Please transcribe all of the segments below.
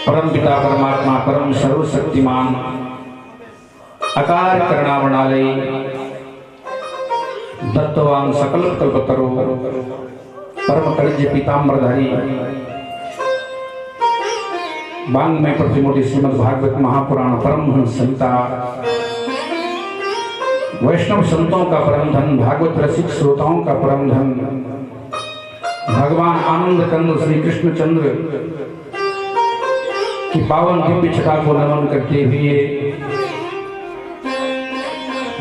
परम पिता परमात्मा परम सर्वशक्तिमान अकार करुणावणालय दत्तवान सकल कल्पतरो परम कलिज पीताम्बरधारी बांग में प्रतिमूर्ति श्रीमद् भागवत महापुराण परमहंस संहिता वैष्णव संतों का परम धन भागवत रसिक श्रोताओं का परम धन भगवान आनंद कंद श्री कृष्णचंद्र की पावन दिव्य छटा को नमन करते हुए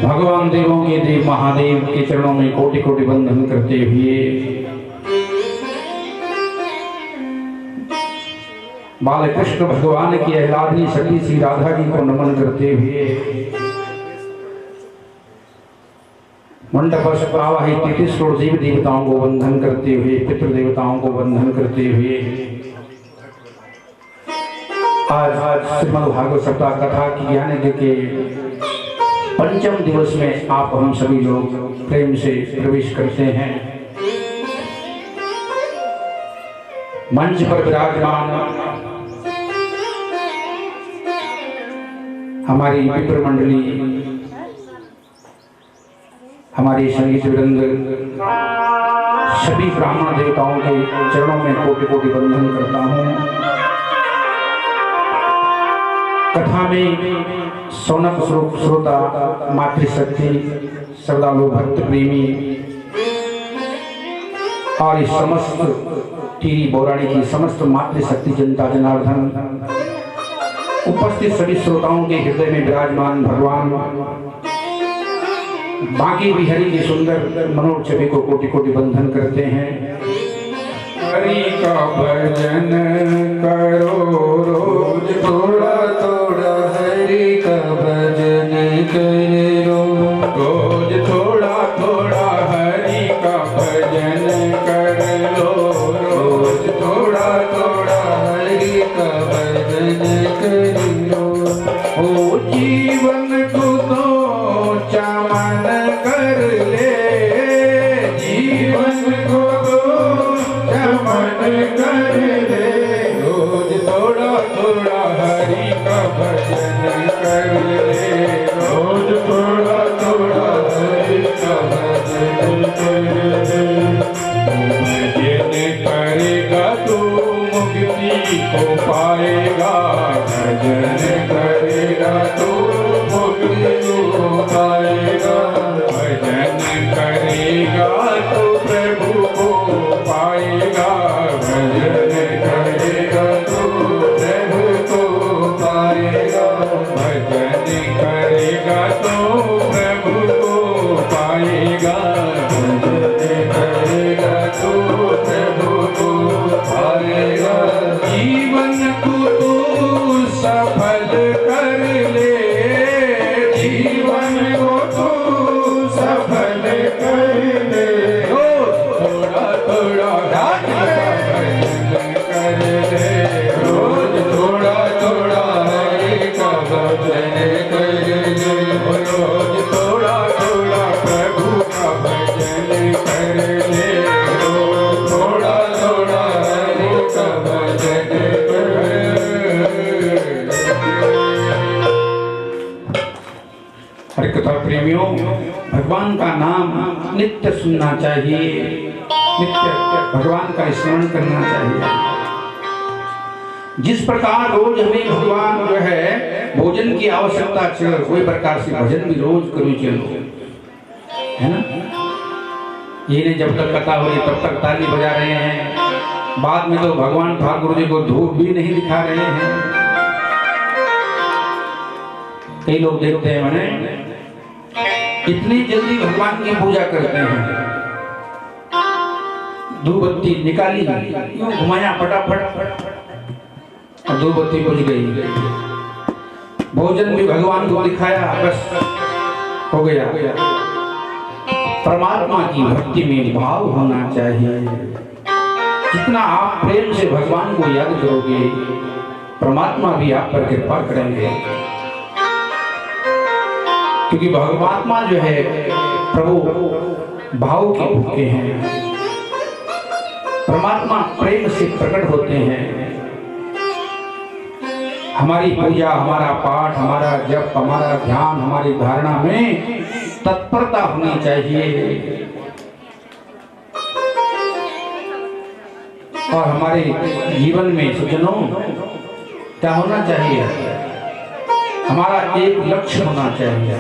भगवान देवों के देव महादेव के चरणों में कोटि कोटि वंदन करते हुए बालकृष्ण भगवान की आह्लादनी सती श्री राधा जी को नमन करते हुए मंडप आवाहित 33 करोड़ देवी देवताओं को वंदन करते हुए पितृ देवताओं को वंदन करते हुए आज श्रीमद् भागवत सप्ताह कथा की ज्ञान यज्ञ के पंचम दिवस में आप हम सभी लोग प्रेम से प्रवेश करते हैं। मंच पर विराजमान हमारी विप्र मंडली, हमारी संगीत वृंद, सभी ब्राह्मण देवताओं के चरणों में कोटि कोटि वंदन करता हूँ। कथा में सौनक श्रोता मातृशक्ति श्रद्धालु भक्त प्रेमी और इस समस्त टीरी बौराड़ी की समस्त मातृशक्ति जनता जनार्दन उपस्थित सभी श्रोताओं के हृदय में विराजमान भगवान बाकी बिहारी की सुंदर मनोहर छवि को कोटि कोटि बंधन करते हैं। हरि का भजन करो रोज थोड़ा थोड़ा, हरि का भजन करो रोज थोड़ा थोड़ा, हरि का भजन कर लो रोज थोड़ा थोड़ा, हरि का भजन कर लो। ओ जीवन को तो चमन कर ले, जीवन को तो चमन कर ले, रोज थोड़ा थोड़ा हरि का भजन कर ले, रोज थोड़ा थोड़ा हरि का भजन कर ले। भजन करेगा तो मुक्ति को पाएगा, भजन करेगा तो मुक्ति को पाएगा, भजन करेगा तो प्रभु को पाएगा, भजन करेगा तो प्रभु को पाएगा, भजन करेगा तो प्रभु को पाएगा, भजन करेगा तो प्रभु को पाएगा। जीवन को तू सफल कर ले, जीवन को तू सफल कर ले, थोड़ा थोड़ा भजन कर ले, रोज थोड़ा थोड़ा हरि का भजन कर ले, रोज थोड़ा थोड़ा प्रभु का भजन कर ले, रोज थोड़ा थोड़ा हरि का भजन कर ले। हरि कथा प्रेमियों, भगवान का नाम नित्य सुनना चाहिए, नित्य भगवान का स्मरण करना चाहिए। जिस प्रकार रोज हमें भगवान जो है भोजन की आवश्यकता चल, कोई प्रकार से भजन भी रोज करो चलो, है ना। ये नहीं जब तक कथा हो रही तब तक ताली बजा रहे हैं, बाद में तो भगवान ठाकुर जी को धूप भी नहीं दिखा रहे हैं। कई लोग देखते हैं मैंने इतनी जल्दी भगवान की पूजा करते हैं, धूप बत्ती निकाली यूं घुमाया फटाफट और धूप बत्ती बुझ गई, भोजन भी भगवान को दिखाया, बस हो गया। परमात्मा की भक्ति में भाव होना चाहिए। जितना आप प्रेम से भगवान को याद करोगे, परमात्मा भी आप पर कृपा करेंगे, क्योंकि भगवात्मा जो है प्रभु भाव के भूखे हैं। परमात्मा प्रेम से प्रकट होते हैं। हमारी पूजा, हमारा पाठ, हमारा जप, हमारा ध्यान, हमारी धारणा में तत्परता होनी चाहिए। और हमारे जीवन में सज्जनों क्या होना चाहिए? हमारा एक लक्ष्य होना चाहिए।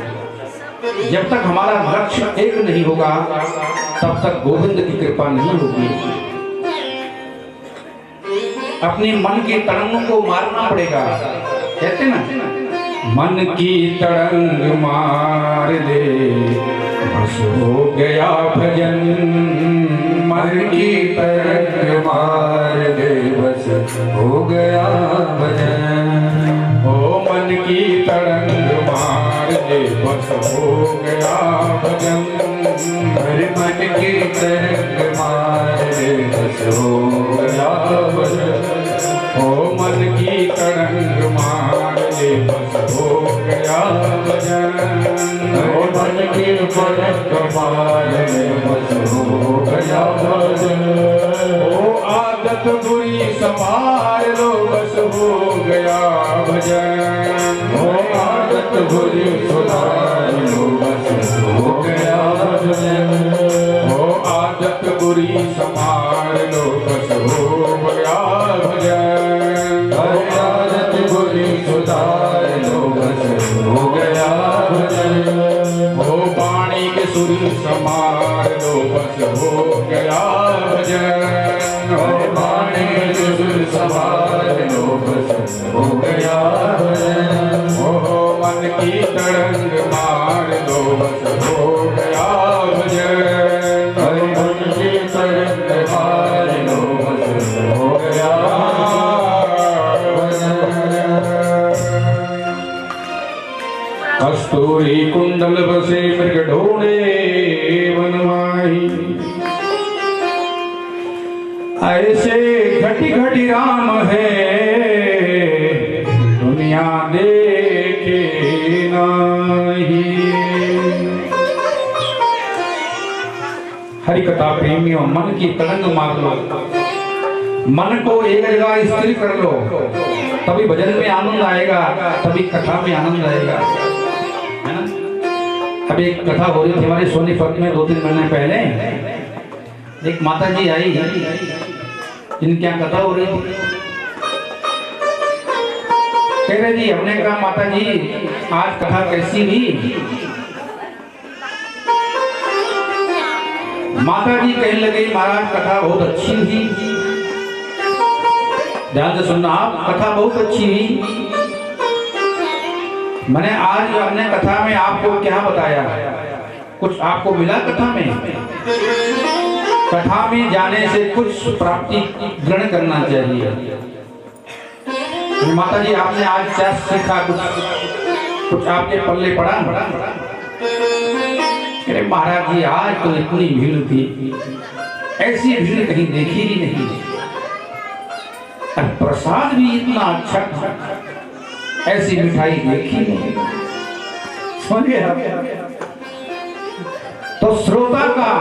जब तक हमारा लक्ष्य एक नहीं होगा तब तक गोविंद की कृपा नहीं होगी। अपने मन की तरंगों को मारना पड़ेगा। कहते ना, मन की तरंग मार दे बस हो गया भजन। मन की तरंग मार दे बस हो गया भजन। ओ मन की तरंग मार दे बस हो गया भजन। हर मन की तरंग मार दे बस हो गया भजन। ओ मन की तरंग मार दे बस हो गया भजन। ओ मन की तरंग मार दे बस हो गया भजन। ओ आदत बुरी संभाल लो बस हो गया भजन। ओ आदत बुरी सुधार लो बस हो गया भजन। ओ आदत बुरी संभाल लो बस हो गया भजन। आदत बुरी सुधार लो बस हो गया भजन। ओ वाणी के सुर संभाल लो बस हो गया भजन। ओ वाणी के सुर संभाल लो बस हो गया भजन। ओ मन की तरंग मार लो बस हो गया भजन। मन की तरंग मार लो बस हो गया भजन। कस्तूरी कुंडल बसे मृग ढोड़े बनवाई। ऐसे घटी घटी राम है दुनिया देखे नहीं। हरि कथा प्रेमियों, मन की तरंग मार लो, मन को एक जगह स्थिर कर लो, तभी भजन में आनंद आएगा, तभी कथा में आनंद आएगा, है ना। अभी एक कथा हो रही थी हमारे सोनीपत में 2-3 महीने पहले। एक माता जी आई जिनके यहाँ कथा हो रही थी। कह रहे जी, हमने कहा माता जी आज कथा कैसी हुई? माता जी कहने लगे महाराज कथा बहुत अच्छी हुई। ध्यान से सुनना आप, कथा बहुत अच्छी हुई। मैंने आज हमने कथा में आपको क्या बताया? कुछ आपको मिला कथा में? कथा में जाने से कुछ प्राप्ति ग्रहण करना चाहिए। माता जी आपने आज क्या सीखा? कुछ आपके पल्ले पड़ा? अरे महाराज जी आज तो इतनी भीड़ थी, ऐसी भीड़ कहीं देखी ही नहीं। प्रसाद भी इतना अच्छा था, ऐसी मिठाई देखी नहीं। समझिए तो श्रोता का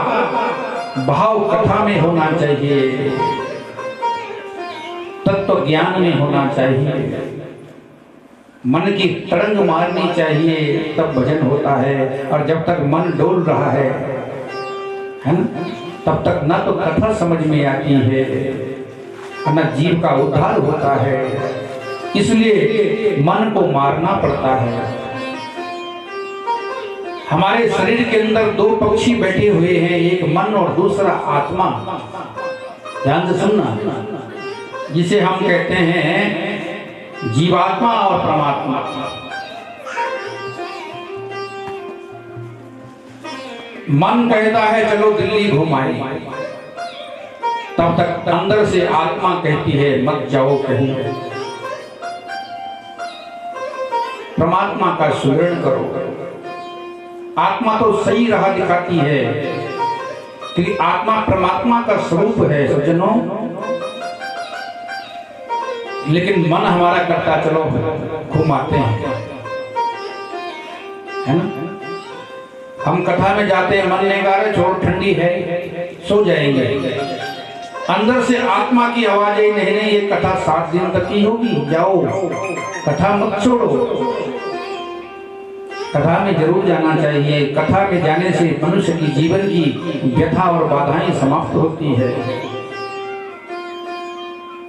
भाव कथा में होना चाहिए, तत्व ज्ञान में होना चाहिए, मन की तरंग मारनी चाहिए, तब भजन होता है। और जब तक मन डोल रहा है ना, तब तक ना तो कथा समझ में आती है न जीव का उद्धार होता है। इसलिए मन को मारना पड़ता है। हमारे शरीर के अंदर 2 पक्षी बैठे हुए हैं, एक मन और दूसरा आत्मा। ध्यान से सुनना, जिसे हम कहते हैं जीवात्मा और परमात्मा। मन कहता है चलो दिल्ली घूम आए, तब तक अंदर से आत्मा कहती है मत जाओ कहीं। परमात्मा का सुमिरन करो। आत्मा तो सही राह दिखाती है, क्योंकि आत्मा परमात्मा का स्वरूप है सज्जनों। लेकिन मन हमारा करता चलो घुमाते हैं, है ना। हम कथा में जाते हैं, मन ने कहा छोड़ ठंडी है सो जाएंगे, अंदर से आत्मा की आवाज आई, नहीं नहीं ये कथा 7 दिन तक की होगी, जाओ कथा मत छोड़ो। कथा में जरूर जाना चाहिए। कथा में जाने से मनुष्य की जीवन की व्यथा और बाधाएं समाप्त होती है।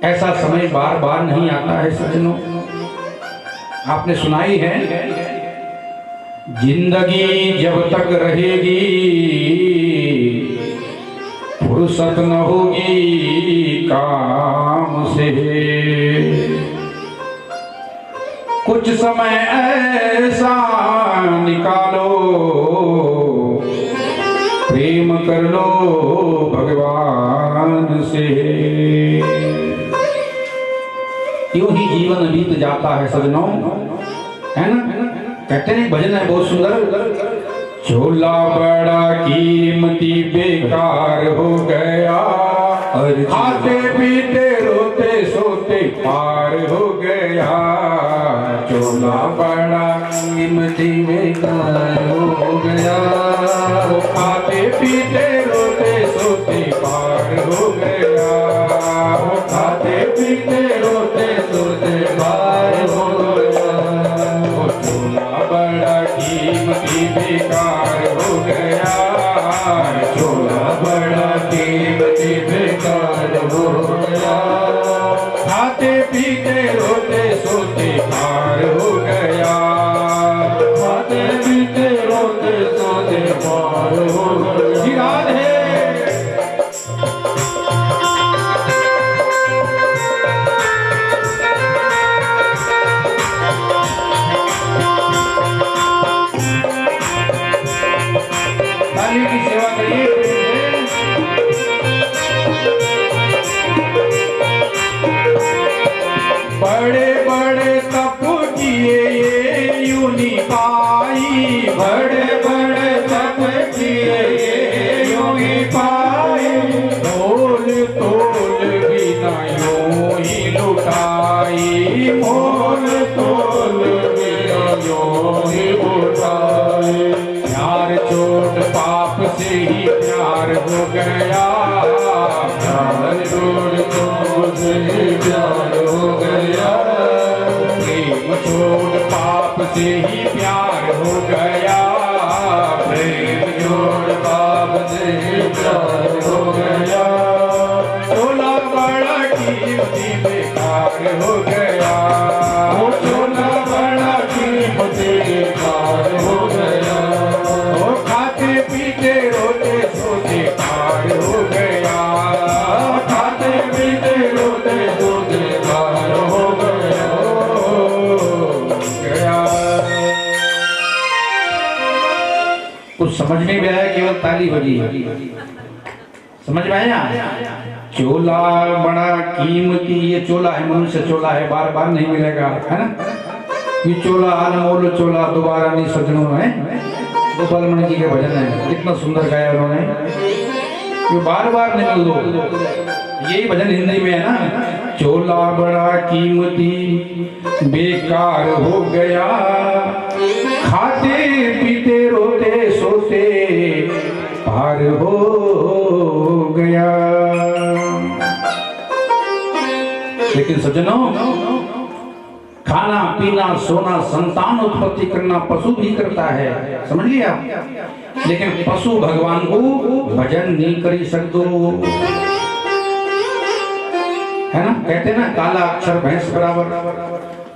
ऐसा समय बार बार नहीं आता है सज्जनों। आपने सुनाई है, जिंदगी जब तक रहेगी फुर्सत न होगी काम से, कुछ समय ऐसा निकालो प्रेम कर लो भगवान से। यूं ही जीवन बीत जाता है सजनों, है ना। कहते हैं भजन है बहुत सुंदर, झोला बड़ा कीमती बेकार हो गया, और खाते पीते रोते सोते पार हो गया। झोला बड़ा कीमती बेकार हो गया, खाते पीते रोते सोते पार हो गया। खाते पीते रोते सोते पार हो गया। झोला बड़ा कीमती बेकार हो गया, झोला बड़ा कीमती बेकार हो गया। खाते पीते रोते सोते पार हो गया। खाते पीते रोते सोते पार हो गया। राधे की सेवा करिए। बड़े बड़े तप किए ये यूं नहीं पाई, बड़े बड़े तप किए ये यूं नहीं पाई। तोल तोल बिना यूं ही लुटाई, मोल तोल बिना यूं ही लुटाई। प्यार चोट पाप से ही प्यार हो गया, प्यार चोट पाप से ही प्यार हो गया। प्रेम चोट पाप से ही प्यार हो गया, प्रेम चोट पाप से ही प्यार हो गया। झोला बड़ा कीमती बेकार हो गया, झोला बड़ा कीमती बेकार हो गया। खाते पीते रोते सोते पार हो गया, खाते पीते रोते सोते पार हो गया। कुछ समझ नहीं में आया, केवल ताली बजी। समझ में आया? चोला बड़ा कीमती, ये चोला है, मनुष्य चोला है, बार बार नहीं मिलेगा, है ना। ये चोला अनमोल चोला दोबारा नहीं सजनों है। गोपाल मणि जी के भजन है, कितना सुंदर गाया उन्होंने, ये बार बार नहीं मिल दो। यही भजन हिंदी में है ना, चोला बड़ा कीमती बेकार हो गया, खाते पीते रोते सोते पार हो गया। लेकिन सज्जनों, खाना पीना सोना संतान उत्पत्ति करना पशु भी करता है, समझ लिया। लेकिन पशु भगवान को भजन नहीं कर सकते, है ना। कहते ना काला अक्षर भैंस बराबर।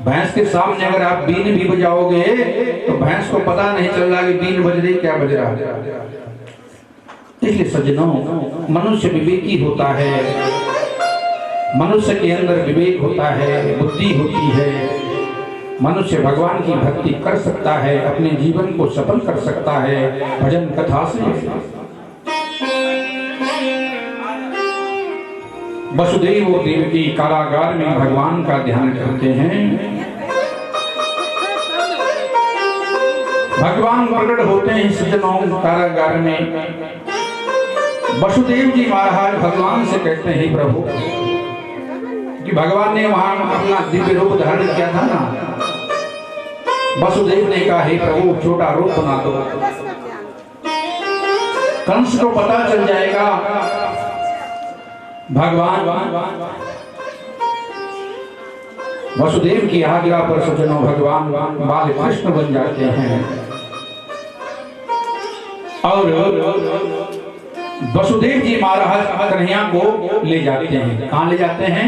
भैंस के सामने अगर आप बीन भी बजाओगे तो भैंस को पता नहीं चल रहा कि बीन बज रही क्या बज रहा। इसलिए सज्जनों, मनुष्य विवेकी होता है, मनुष्य के अंदर विवेक होता है, बुद्धि होती है। मनुष्य भगवान की भक्ति कर सकता है, अपने जीवन को सफल कर सकता है भजन कथा से। वसुदेव और देवकी कारागार में भगवान का ध्यान करते हैं। भगवान प्रकट होते हैं सज्जनों कारागार में। वसुदेव जी महाराज भगवान से कहते हैं, प्रभु कि भगवान ने वहां अपना दिव्य रूप धारण किया था ना। वसुदेव ने कहा, हे प्रभु छोटा रूप बना दो, कंस को पता चल जाएगा भगवान वसुदेव की आज्ञा पर सज्जनों भगवान बाल कृष्ण बन जाते हैं और वसुदेव जी महाराज कन्हैया को ले जाते हैं। कहाँ ले जाते हैं?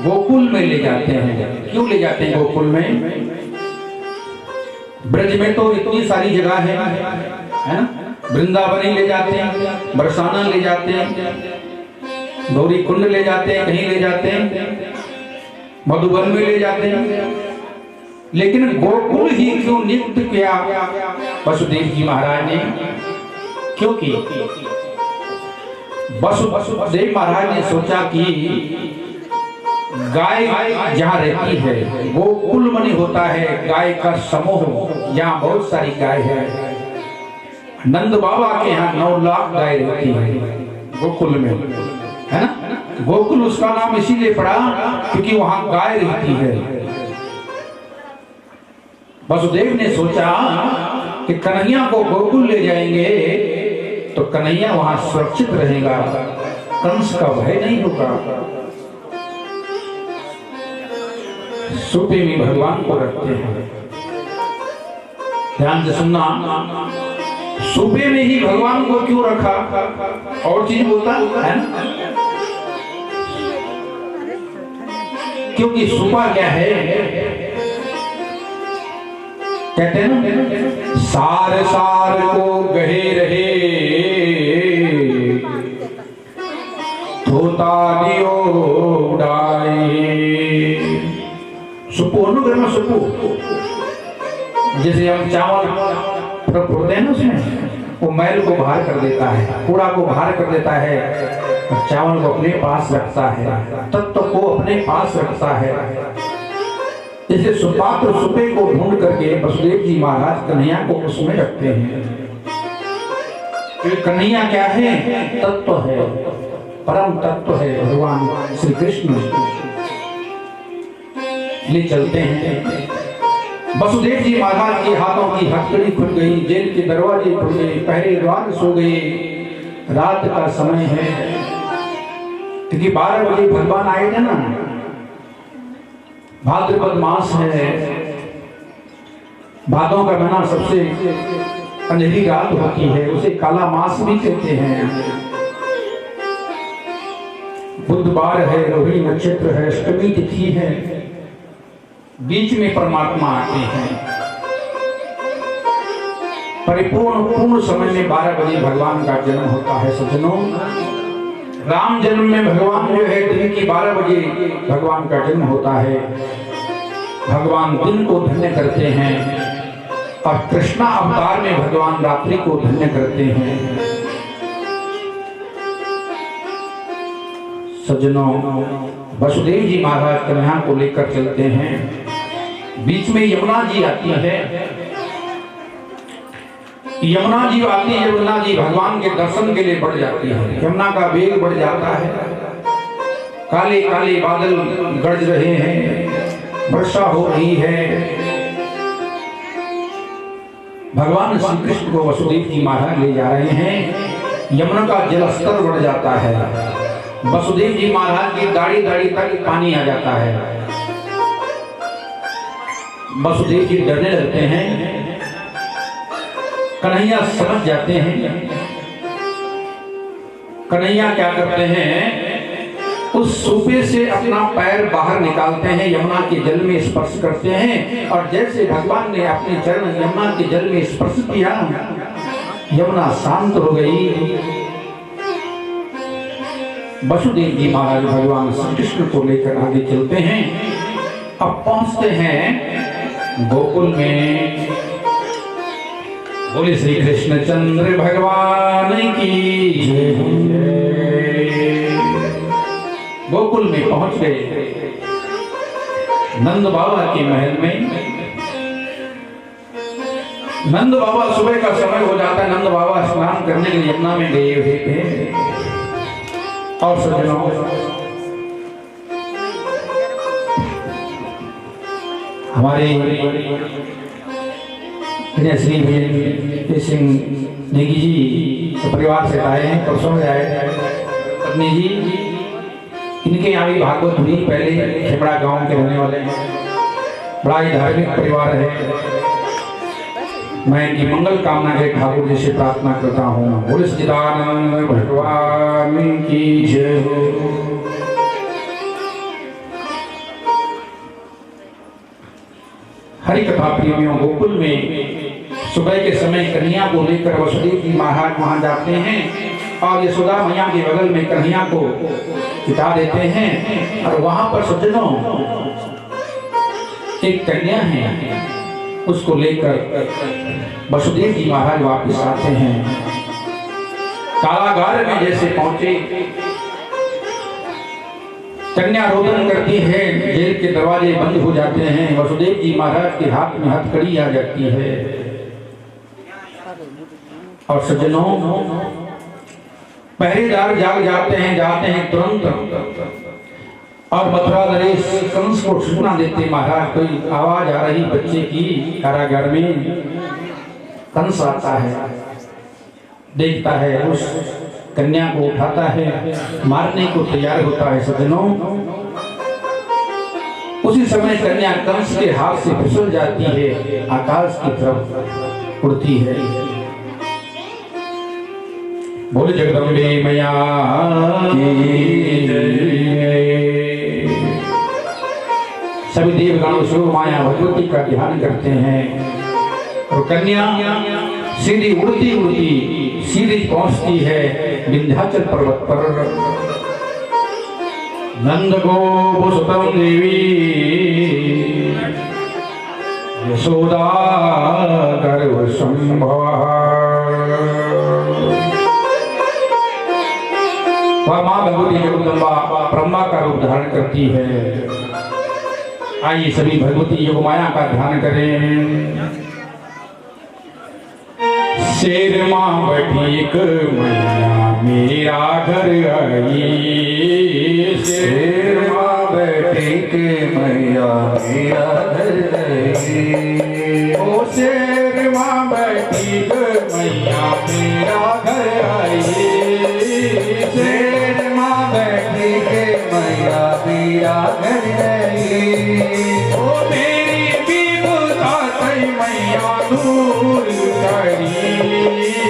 गोकुल में ले जाते हैं। क्यों ले जाते हैं गोकुल में? ब्रज में तो इतनी सारी जगह है ना? वृंदावन ही ले जाते हैं, बरसाना ले जाते हैं, गौरी कुंड ले जाते हैं, कहीं ले जाते हैं, मधुबन में ले जाते हैं, लेकिन गोकुल ही क्यों नियुक्त किया वसुदेव जी महाराज ने? क्योंकि वसुदेव महाराज ने सोचा कि गाय जहाँ रहती है गोकुल मनी होता है, गाय का समूह, जहाँ बहुत सारी गाय है। नंद बाबा के यहाँ 9 लाख गाय रहती है गोकुल में, है ना? गोकुल उसका नाम इसीलिए पड़ा क्योंकि वहां गाय रहती है। वसुदेव ने सोचा कि कन्हैया को गोकुल ले जाएंगे तो कन्हैया वहां सुरक्षित रहेगा, कंस का भय नहीं होगा। सूपे में भगवान को रखते हैं। ध्यान से सुनना, सूपे में ही भगवान को क्यों रखा? और चीज बोलता है ना? क्योंकि सूपा क्या है? कहते हैं ना, सार सार को गहे रहे धोता दियो उड़ाए। सुपू अनुग्रह में सुपू, जैसे हम चावल फोड़ते हैं ना, उसमें वो मैल को बाहर कर देता है, कूड़ा को बाहर कर देता है, और चावल को अपने पास रखता है, तत्व को अपने पास रखता है। जैसे सुपात्र सुपे को ढूंढ करके वसुदेव जी महाराज कन्हैया को उसमें रखते हैं। कन्हैया क्या है? तत्व है, परम तत्व है, भगवान श्री कृष्ण। ले चलते हैं। वसुदेव जी महाराज के हाथों की हथकड़ी खुल गई, जेल के दरवाजे खुल गए, पहरेदार सो गए, रात का समय है, क्योंकि 12 बजे भगवान आए थे ना। भाद्रपद मास है, भादों का महीना सबसे अंधेरी रात होती है, उसे काला मास भी कहते हैं। बुधवार है, रोहिणी नक्षत्र है, अष्टमी तिथि है, बीच में परमात्मा आते हैं। परिपूर्ण पूर्ण समय में 12 बजे भगवान का जन्म होता है। सज्जनों, राम जन्म में भगवान जो है दिन की 12 बजे भगवान का जन्म होता है। भगवान दिन को धन्य करते हैं और कृष्णा अवतार में भगवान रात्रि को धन्य करते हैं। सज्जनों, वसुदेव जी महाराज कन्हैया को लेकर चलते हैं। बीच में यमुना जी आती है। यमुना जी आती है, यमुना जी भगवान के दर्शन के लिए बढ़ जाती है। यमुना का वेग बढ़ जाता है, काले काले बादल गरज रहे हैं, वर्षा हो रही है। भगवान श्री कृष्ण को वसुदेव जी महाराज ले जा रहे हैं। यमुना का जल स्तर बढ़ जाता है। वसुदेव जी महाराज की दाढ़ी दाढ़ी तक पानी आ जाता है। वसुदेव जी डरने लगते हैं। कन्हैया समझ जाते हैं। कन्हैया क्या करते हैं? उस सूपे से अपना पैर बाहर निकालते हैं, यमुना के जल में स्पर्श करते हैं, और जैसे भगवान ने अपने चरण यमुना के जल में स्पर्श किया, यमुना शांत हो गई। वसुदेव जी महाराज भगवान श्री कृष्ण को लेकर आगे चलते हैं। अब पहुंचते हैं गोकुल में। बोले श्री कृष्ण चंद्र भगवान की जय। गोकुल में पहुंच गए। नंद बाबा के महल में। नंद बाबा सुबह का समय हो जाता है, नंद बाबा स्नान करने के लिए यमुना में गए हुए थे। और सज्जनों, हमारे श्री सिंह नेगी जी परिवार से आए हैं, परसों में आए। पत्नी जी, इनके यहाँ भी भागवत हुई। पहले खेमड़ा गांव के रहने वाले हैं, बड़ा ही धार्मिक परिवार है। मैं इनकी मंगल कामना के ठाकुर जी से प्रार्थना करता हूँ। बोले सच्चिदानंद भगवान की जय हो। हरि कथा प्रेमियों, गोकुल में सुबह के समय कन्हैया को लेकर वसुदेव जी महाराज वहां जाते हैं और यशोदा मैया के बगल में कन्हैया को बिठा देते हैं। और वहां पर सज्जनों एक कन्या है, उसको लेकर वसुदेव जी महाराज वापस आते हैं। कारागार में जैसे पहुंचे, कन्या रोदन करती है, जेल के दरवाजे बंद हो जाते हैं। वसुदेव जी महाराज के हाथ में हथकड़ी आ जाती है। और सज्जनों, पहरेदार जाग जाते हैं तुरंत। और मथुरा नरेश कंस को सूचना देते, महाराज कोई आवाज आ रही बच्चे की कारागार में। कंस आता है, देखता है, उस कन्या को उठाता है, मारने को तैयार होता है। सज्जनों, उसी समय कन्या कंस के हाथ से फिसल जाती है, आकाश की तरफ उड़ती है। बोले जगदम्बे मैया की जय। सभी देवगण शिव माया भगवती का ध्यान करते हैं और कन्या सीधी उड़ती उड़ती सीधी पहुंचती है विंध्याचल पर्वत पर। नंद गोप सुतम देवी यशोदा गर्भ संभव। वह मां भगवती जगदम्बा ब्रह्मा का रूप धारण करती है। आइए सभी भगवती योग माया का ध्यान करें। शेर मां बैठी मैया मेरा घर आई। शेर मां बैठी मैया मेरा घर आई। ओ शेर मां बैठी मैया मेरा घर आई। शेर मां बैठी मैया मेरा घर आई। ओ मेरी विपदा से मैया दूर करी।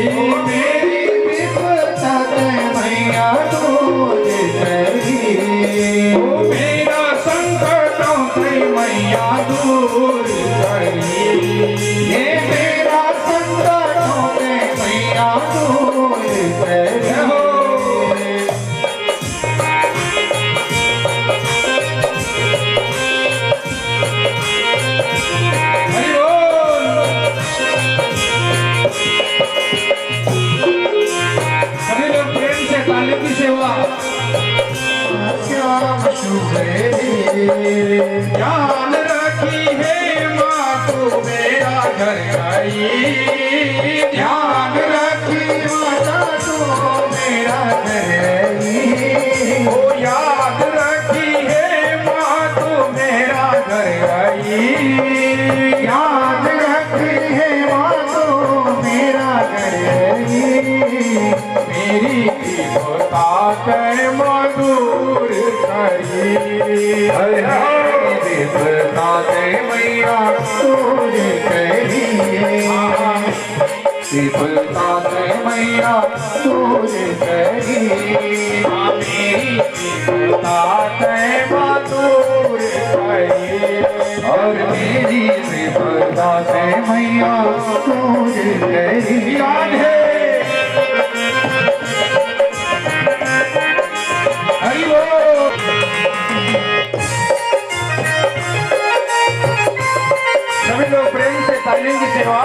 ओ मेरी विपदा से मैया दूर करी। ओ मेरा संकटों से मैया दूर करी। ये मेरा संकटों से मैया दूर करी। ध्यान रखी है माँ तू मेरा घर आई। ध्यान रखी माता तू मेरा घर आई। ओ याद रखी है माँ तू मेरा घर आई। याद रखी है माँ तू मेरा घर आई। मेरी बात मधुर करी। मैया दूर करी। मैया दूर करी। मेरी बात मधुर करी। और मेरी बात मैया दूर करी। याद है सभी लोग प्रेम से तालियों की सेवा।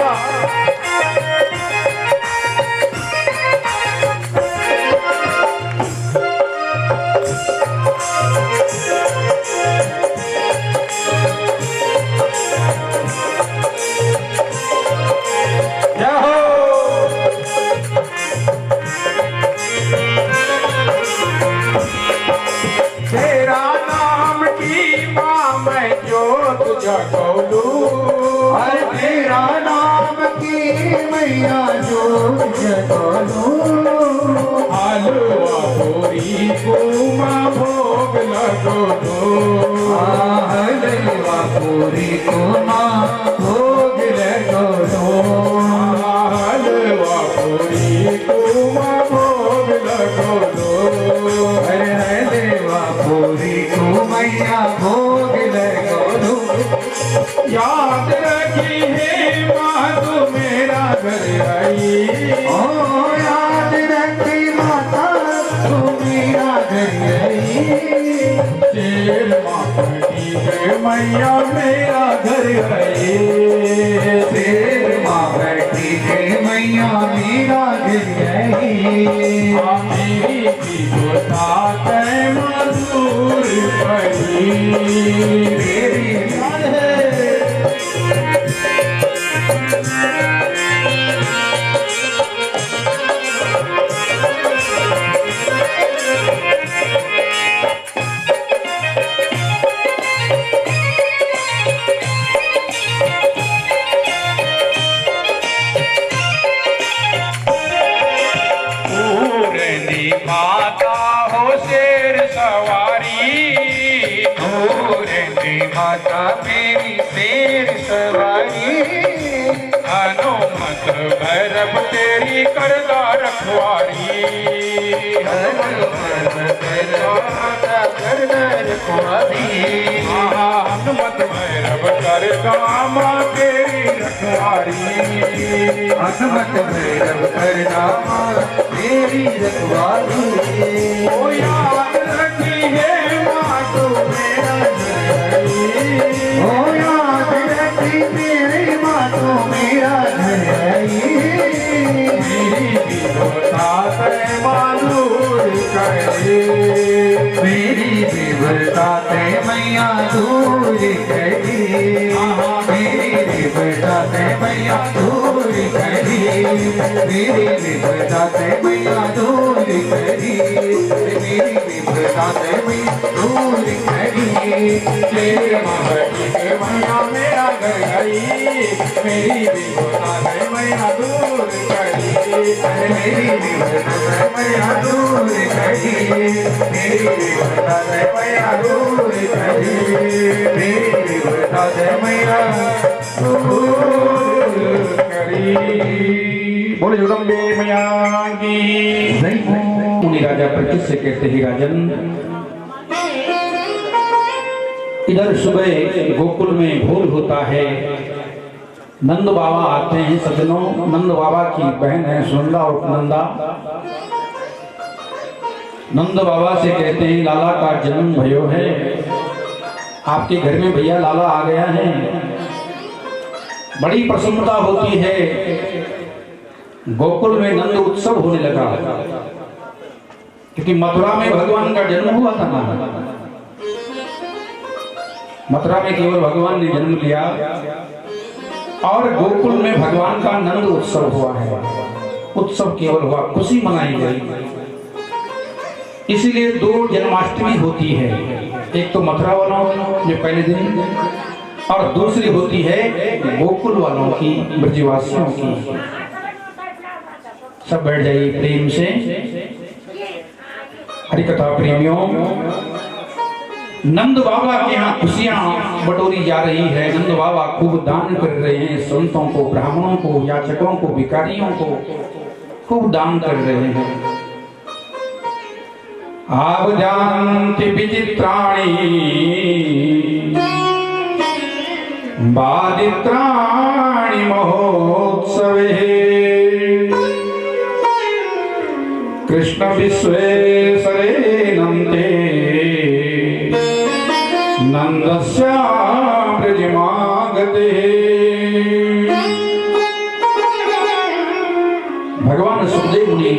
तेरा नाम की मां मैं जोत जगोलू। हर तेरा नाम की मैया जोत जगोलू। हलवा पूरी मैया मेरा घर है शेर माँ बैठी है मैया मेरा घर है मेरी की गोता मजदूर पड़ी मेरी है माता हो शेर सवारी माता मेरी शेर सवारी हनुमत भैरव तेरी करदा रखवारी हनुमत भैरव करदा माँ तेरी रखवारी हनुमत भैरव करदा तेरी रखवारी ओ याद रखी है माँ तो मेरा घर ओ याद रखी मेरी माँ तो मेरा घर मेरी विवरता ते मालूर करे मेरी विवरता ते मैया दूर करी मेरी विवरता ते मैया दूर करी मेरी विवरता ते मैया दूर करी मेरी विवरता ते मैया दूर करी तेरे महकी के मैया मेरा घर गई मेरी विवरता ते मैया दूर करी मेरी विवरता ते मैया दूर करी मेरी विवरता ते मैया दूर करी मेरी विवरता ते मैया दूर करी। बोले जगदम्बे मैया की मुनि राजा परीक्षित से कहते ही राजन, इधर सुबह गोकुल में भोर होता है, नंद बाबा आते हैं। सज्जनों, नंद बाबा की बहन है सुनंदा और नंदा। नंद बाबा से कहते हैं लाला का जन्म भयो है, आपके घर में भैया लाला आ गया है। बड़ी प्रसन्नता होती है। गोकुल में नंद उत्सव होने लगा, क्योंकि मथुरा में भगवान का जन्म हुआ था ना। मथुरा में केवल भगवान ने जन्म लिया और गोकुल में भगवान का नंद उत्सव हुआ है। उत्सव केवल हुआ, खुशी मनाई गई। इसीलिए दो जन्माष्टमी होती है, एक तो मथुरा वालों जो पहले दिन, और दूसरी होती है गोकुल वालों की, ब्रजवासियों की। सब बैठ जाइए प्रेम से। हरिकथा प्रेमियों, नंद बाबा के यहाँ खुशियां बटोरी जा रही है। नंद बाबा खूब दान कर रहे हैं, संतों को, ब्राह्मणों को, याचकों को, भिखारियों को खूब दान कर रहे हैं। आप जानते विचित्राणि बादित्राणि महोत्सवे कृष्ण विश्वेश्वरे नंदे नंदस्या ब्रजमागते। भगवान सुखदेव मुनि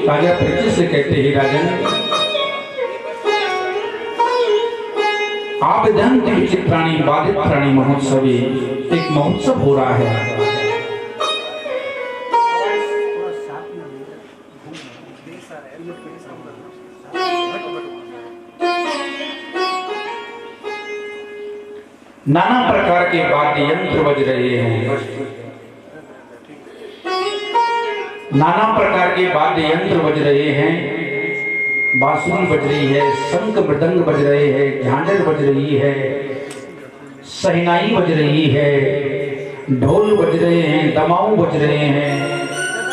राजा परीक्षित से कहते हैं राजन, आप जानते विचित्राणि बादित्राणि महोत्सवे, एक महोत्सव हो रहा है। नाना प्रकार के वाद्य यंत्र बज रहे हैं, नाना प्रकार के वाद्य यंत्र बज रहे हैं। बांसुरी बज रही है, शंख मृदंग बज रहे हैं, झांझर बज रही है, शहनाई बज रही है, ढोल बज रहे हैं, दमाऊ बज रहे हैं,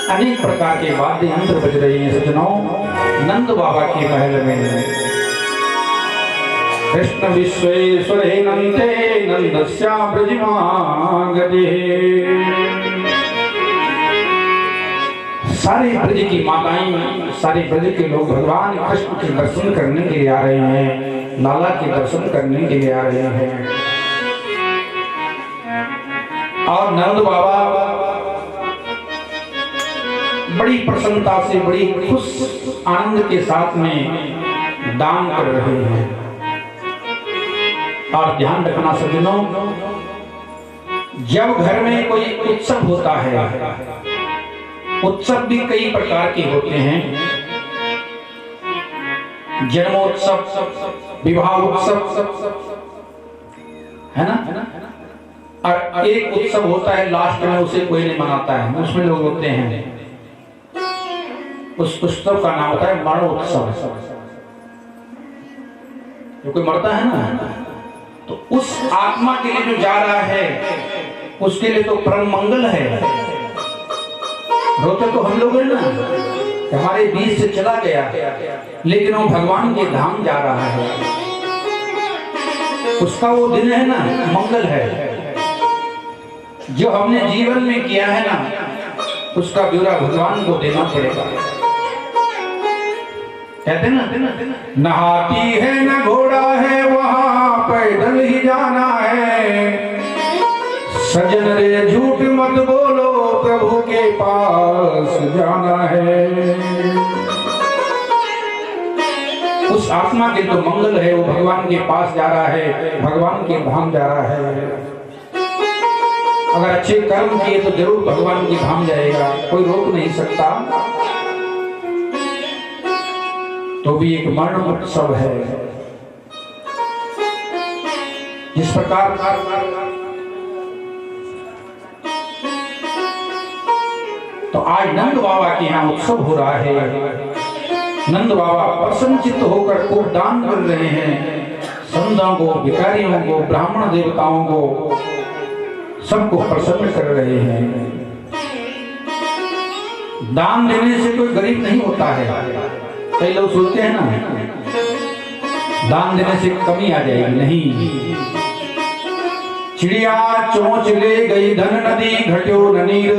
अनेक प्रकार के वाद्य यंत्र बज रहे हैं। सज्जनों, नंद बाबा के महल में कृष्ण विश्वेश्वरे नंदे नंदस्या ब्रजमागते। सारे ब्रज की माताएं, सारे ब्रज के लोग भगवान कृष्ण के दर्शन करने के लिए आ रहे हैं, लाला के दर्शन करने के लिए आ रहे हैं। और नंद बाबा बड़ी प्रसन्नता से, बड़ी खुश आनंद के साथ में दान कर रहे हैं। और ध्यान रखना सज्जनों, जब घर में कोई उत्सव होता है, उत्सव भी कई प्रकार के होते हैं, जन्मोत्सव, विवाह उत्सव, है ना। और एक उत्सव होता है लास्ट में, उसे कोई नहीं मनाता है, उसमें लोग होते हैं, उस उत्सव का नाम होता है मरणोत्सव। जो कोई मरता है ना, तो उस आत्मा के लिए जो जा रहा है उसके लिए तो परम मंगल है। रोते तो हम लोग हैं ना, हमारे बीच से चला गया, लेकिन वो भगवान के धाम जा रहा है, उसका वो दिन है ना, मंगल है। जो हमने जीवन में किया है ना, उसका ब्यौरा भगवान को देना पड़ेगा। कहते ना, न हाथी है न घोड़ा है, वहां पैदल ही जाना है। सजन रे झूठ मत बोलो, प्रभु के पास जाना है। उस आत्मा के तो मंगल है, वो भगवान के पास जा रहा है, भगवान के धाम जा रहा है। अगर अच्छे कर्म किए तो जरूर भगवान के धाम जाएगा, कोई रोक नहीं सकता। तो भी एक मरण उत्सव है। जिस प्रकार तो आज नंद बाबा के यहाँ उत्सव हो रहा है। नंद बाबा प्रसन्नचित्त होकर खूब दान कर रहे हैं, संतों को, भिखारियों को, ब्राह्मण देवताओं को, सबको प्रसन्न कर रहे हैं। दान देने से कोई गरीब नहीं होता है। कई लोग सोचते हैं ना, दान देने से कमी आ जाएगी, नहीं। चिड़िया चोंच ले गई धन नदी, घट्यो न नीर।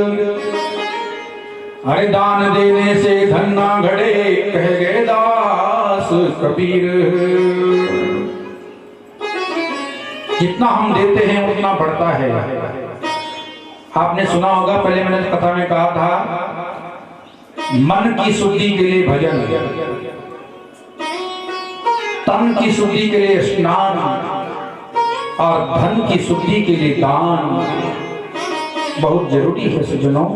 अरे दान देने से धन ना घड़े, कह गए दास कबीर। जितना हम देते हैं उतना बढ़ता है। आपने सुना होगा, पहले मैंने कथा में कहा था, मन की शुद्धि के लिए भजन, तन की शुद्धि के लिए स्नान, और धन की शुद्धि के लिए दान बहुत जरूरी है सज्जनों।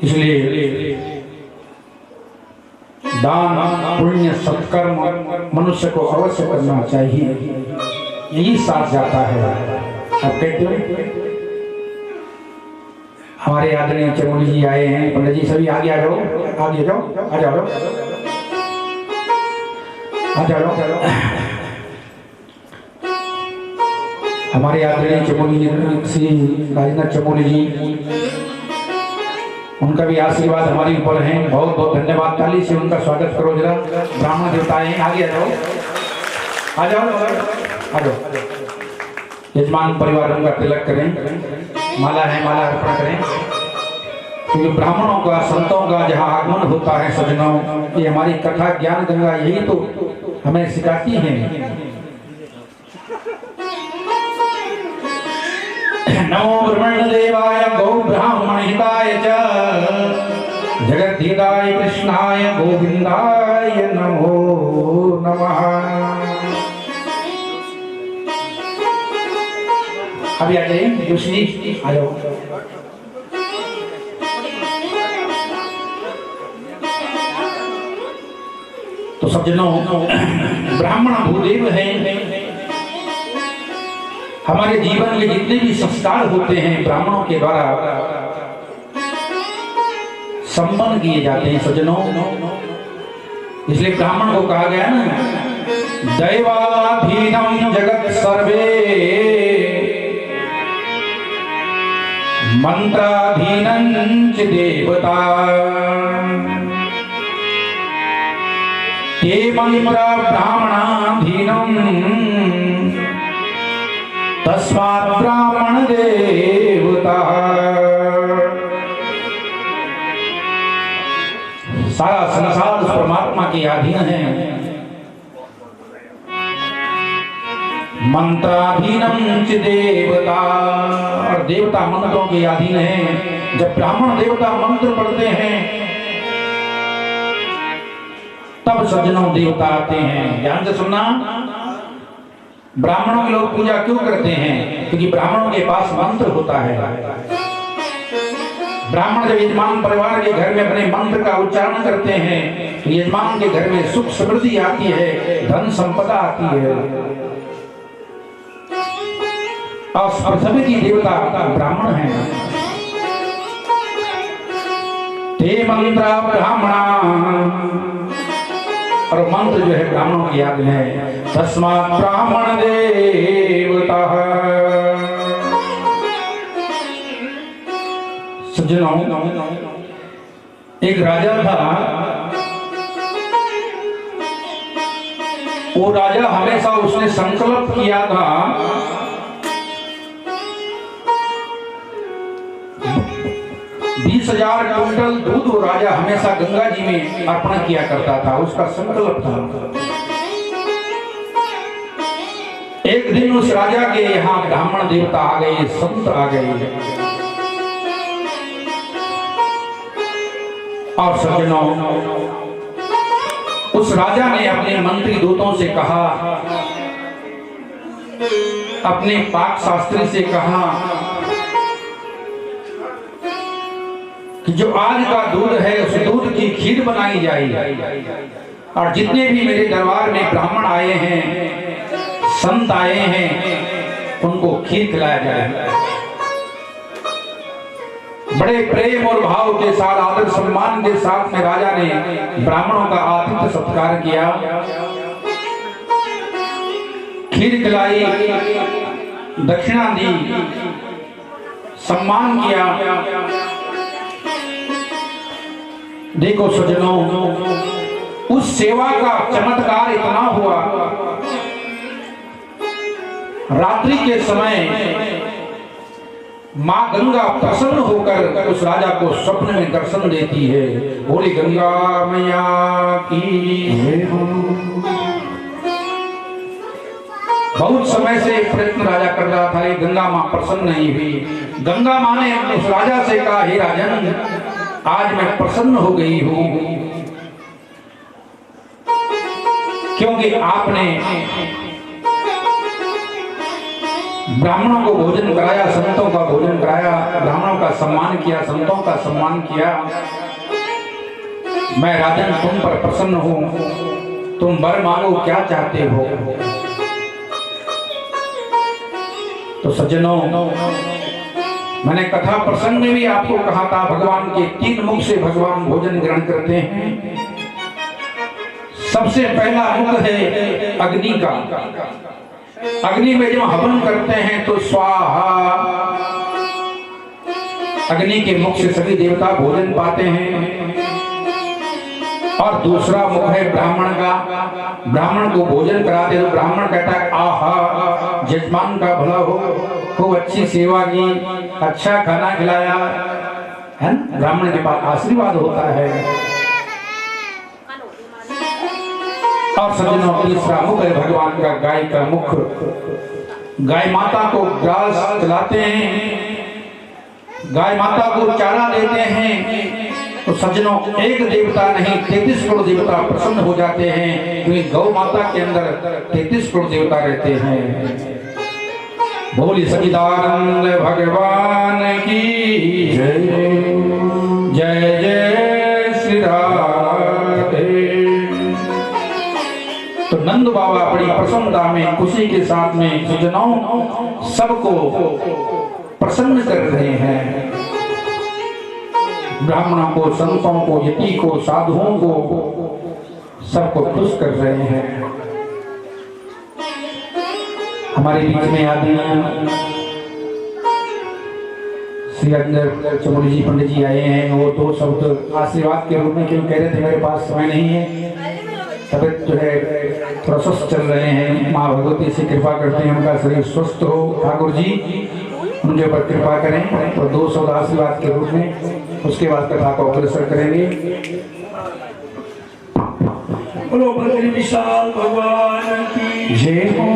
इसलिए दान, पुण्य, सत्कर्म मनुष्य को अवश्य करना चाहिए, यही साथ जाता है। अब कहते हैं हमारे आदरणीय चमोली जी आए हैं, पंडित जी सभी आगे आ जाओ, आगे जाओ, आ जाओ, आ जाओ। हमारे आदरणीय चमोली जी, श्री राजेंद्र चमोली जी, उनका भी आशीर्वाद हमारे ऊपर है। बहुत बहुत धन्यवाद। ताली से उनका स्वागत करो जरा। ब्राह्मण देवता हैं, आगे आ जाओ, आ जाओ, आ जाओ। यजमान परिवार उनका तिलक करें, माला है, माला अर्पण करें। क्योंकि ब्राह्मणों का, संतों का जहाँ आगमन होता है सज्जनों, ये हमारी कथा ज्ञान गंगा यही तो हमें सिखाती है। नमो ब्रह्मण्यदेवाय गौ ब्राह्मण हिताय च, जगद्धिताय कृष्णाय गोविंदाय नमो नमः। अभी आ जाइए जोशी जी, आ जाओ। तो सज्जनों, ब्राह्मण भूदेव हैं। हमारे जीवन में जितने भी संस्कार होते हैं ब्राह्मणों के द्वारा संपन्न किए जाते हैं सज्जनों। इसलिए ब्राह्मण को कहा गया ना, दैवाधीनम जगत सर्वे, मंत्राधीनं च देवता। ते मंत्र ब्राह्मणाधीनम, तस्मात् ब्राह्मण देवता। सारा संसार उस परमात्मा के अधीन है। मंत्राधीनम च देवता, और देवता मंत्रों के अधीन है। जब ब्राह्मण देवता मंत्र पढ़ते हैं तब सज्जनों देवता आते हैं। ध्यान से सुनना, ब्राह्मणों के लोग पूजा क्यों करते हैं? क्योंकि ब्राह्मणों के पास मंत्र होता है। ब्राह्मण जब यजमान परिवार के घर में अपने मंत्र का उच्चारण करते हैं तो यजमान के घर में सुख समृद्धि आती है, धन संपदा आती है। और पृथ्वी की देवता ब्राह्मण है। ते मंत्र ब्राह्मणा, और मंत्र जो है ब्राह्मणों की याद है। तस्मात् ब्राह्मण देवता। सज्जनों, एक राजा था। वो राजा हमेशा उसने संकल्प किया था 20,000 क्विंटल दूध वो राजा हमेशा गंगा जी में अर्पण किया करता था। उसका संकल्प था। एक दिन उस राजा के यहाँ ब्राह्मण देवता आ गए, संत आ गए, और सज्जनों, उस राजा ने अपने मंत्री दूतों से कहा, अपने पाक शास्त्री से कहा कि जो आज का दूध है उस दूध की खीर बनाई जाए, और जितने भी मेरे दरबार में ब्राह्मण आए हैं, संत आए हैं, उनको खीर खिलाया जाए। बड़े प्रेम और भाव के साथ, आदर सम्मान के साथ में राजा ने ब्राह्मणों का आतिथ्य सत्कार किया, खीर खिलाई, दक्षिणा दी, सम्मान किया। देखो सज्जनों, उस सेवा का चमत्कार इतना हुआ, रात्रि के समय मां गंगा प्रसन्न होकर उस राजा को स्वप्न में दर्शन देती है। बोली गंगा मैया की। बहुत समय से प्रयत्न राजा कर रहा था, ये गंगा मां प्रसन्न नहीं हुई। गंगा मां ने उस राजा से कहा, हे राजन, आज मैं प्रसन्न हो गई हूं, क्योंकि आपने ब्राह्मणों को भोजन कराया, संतों का भोजन कराया, ब्राह्मणों का सम्मान किया, संतों का सम्मान किया। मैं राजन तुम पर प्रसन्न हूं, तुम वर मांगो, क्या चाहते हो? तो सज्जनों, मैंने कथा प्रसंग में भी आपको कहा था, भगवान के 3 मुख से भगवान भोजन ग्रहण करते हैं। सबसे पहला मुख है अग्नि का। अग्नि में जब हवन करते हैं तो स्वाहा, अग्नि के मुख से सभी देवता भोजन पाते हैं। और दूसरा मुख है ब्राह्मण का। ब्राह्मण को भोजन कराते तो ब्राह्मण कहता है, आहा, यजमान का भला हो, खूब अच्छी सेवा की, अच्छा खाना खिलाया है। ब्राह्मण के पास आशीर्वाद होता है। और सज्जनों, तीसरा मुख है भगवान का गाय का मुख। गाय माता को घास खिलाते हैं, गाय माता को चारा देते हैं। तो सज्जनों, एक देवता नहीं 33 करोड़ देवता प्रसन्न हो जाते हैं, क्योंकि गौ माता के अंदर 33 करोड़ देवता रहते हैं। बोली सच्चिदानंद भगवान की जय। जय जय श्री राधे। तो नंद बाबा बड़ी प्रसन्नता में, खुशी के साथ में सज्जनों सबको प्रसन्न कर रहे हैं। ब्राह्मणों को, संतों को, यति को, साधुओं को, सबको खुश कर रहे हैं। हमारे बीच में आदरणीय श्री अंदर चमोली जी पंडित जी आए हैं। वो 2 शब्द आशीर्वाद के रूप में क्यों कह रहे थे, मेरे पास समय नहीं है, तबियत जो है थोड़ा स्वस्थ चल रहे हैं। माँ भगवती से कृपा करते हैं उनका शरीर स्वस्थ हो। ठाकुर जी उनके ऊपर कृपा करें और 2 शब्द आशीर्वाद के रूप में, उसके बाद कथा को अग्रसर करेंगे। बोलो बद्री विशाल भगवान की जय हो।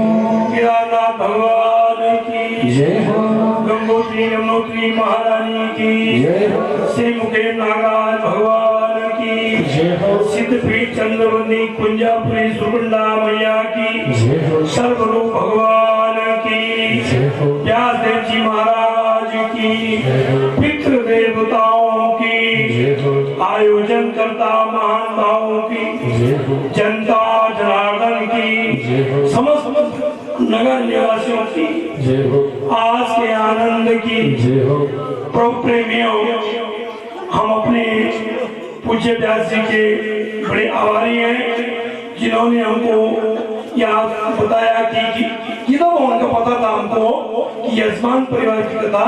केदारनाथ भगवान की जय हो। गंगोत्री यमुनोत्री महारानी की जय हो। श्री मुकेश नागराज भगवान की जय हो। सिद्धपीठ चंद्रवंदी कुंजापुरी सुगुंडा मैया की जय हो। सर्वरूप भगवान की जय हो। व्यासदेव जी महाराज की पितृ देवताओं की जय हो। आयोजन करता महान भावों की जय हो। जनता जनार्दन की जय हो। समस्त नगर निवासियों की जय हो। आज के आनंद की जय हो। प्रभु प्रेमियों, हम अपने पूज्य व्यास जी के बड़े आभारी हैं जिन्होंने हमको याद बताया कि गीता भवन का पता था हमको कि यजमान परिवार की कथा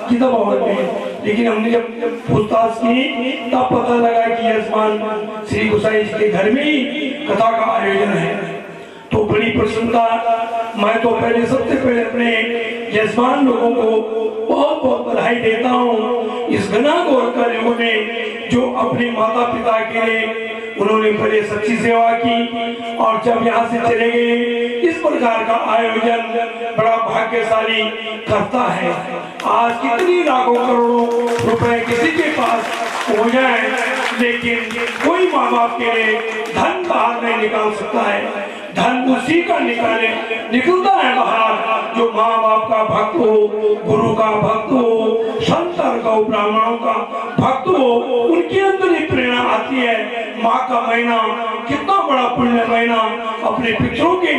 गीता भवन में, लेकिन हमने जब पूछताछ की तब पता लगा कि यजमान श्री गोसाई जी के घर में ही कथा का आयोजन है। तो बड़ी प्रसन्नता, मैं तो पहले सबसे पहले अपने यजमान लोगों को बहुत बहुत बधाई देता हूँ इस घना घोर कलयुग में जो अपने माता पिता के लिए उन्होंने बड़े सच्ची सेवा की और जब यहाँ से चले गए इस प्रकार का आयोजन बड़ा भाग्यशाली करता है। आज कितनी लाखों करोड़ों रुपए किसी के पास हो जाए लेकिन कोई माँ बाप के लिए धन बाहर नहीं निकाल सकता है। धन उसी का निकलता है बाहर जो माँ बाप का भक्त हो, गुरु का भक्त हो, संतर का ब्राह्मणों का भक्त हो, उनके अंदर ही प्रेरणा आती है। माँ का महीना कितना बड़ा पुण्य महीना अपने पितरों के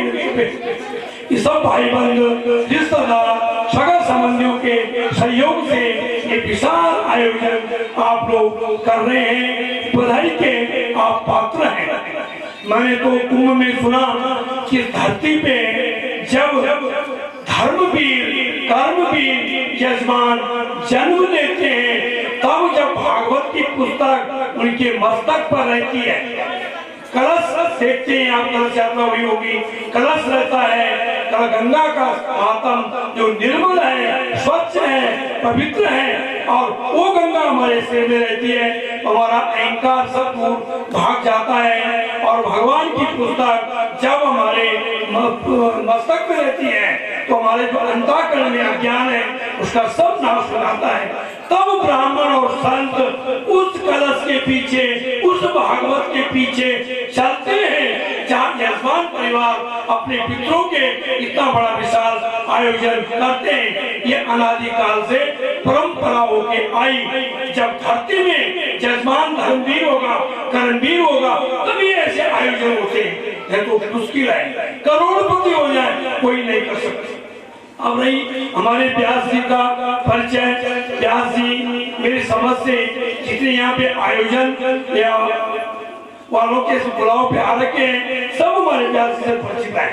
सब भाई बंधु रिश्तेदार सगा संबंधियों के सहयोग से ये विशाल आयोजन आप लोग कर रहे हैं, बधाई के आप पात्र हैं। मैंने तो कुंभ में सुना कि धरती पे जब धर्मवीर कर्मवीर यजमान जन्म लेते हैं तब जब भागवत की पुस्तक उनके मस्तक पर रहती है, कलश देखते हैं आप, कलश यात्रा हुई होगी, कलश रहता है, गंगा का मातम जो निर्मल है, स्वच्छ है, पवित्र है और वो गंगा हमारे सिर में रहती है, हमारा अहंकार सब दूर भाग जाता है और भगवान की पुस्तक जब हमारे मस्तक में रहती है तो हमारे जो अंतःकरण में अज्ञान है उसका सब नाश हो जाता है। तब ब्राह्मण और संत उस कलश के पीछे, उस भागवत के पीछे चलते हैं जहाँ यजमान परिवार अपने पितरों के इतना बड़ा विशाल आयोजन करते हैं। ये अनादिकाल से परंपरा होके आई। जब धरती में यजमान धर्मवीर होगा, कर्मवीर होगा तभी ऐसे आयोजन होते हैं, तो मुश्किल है, करोड़पति हो जाए कोई नहीं कर सकता। अब रही हमारे व्यास जी का परिचय, व्यास जी मेरी समझ से जितने यहाँ पे आयोजन या वालों के बुलाव पे आ रखे हैं सब हमारे व्यास जी से परिचित है।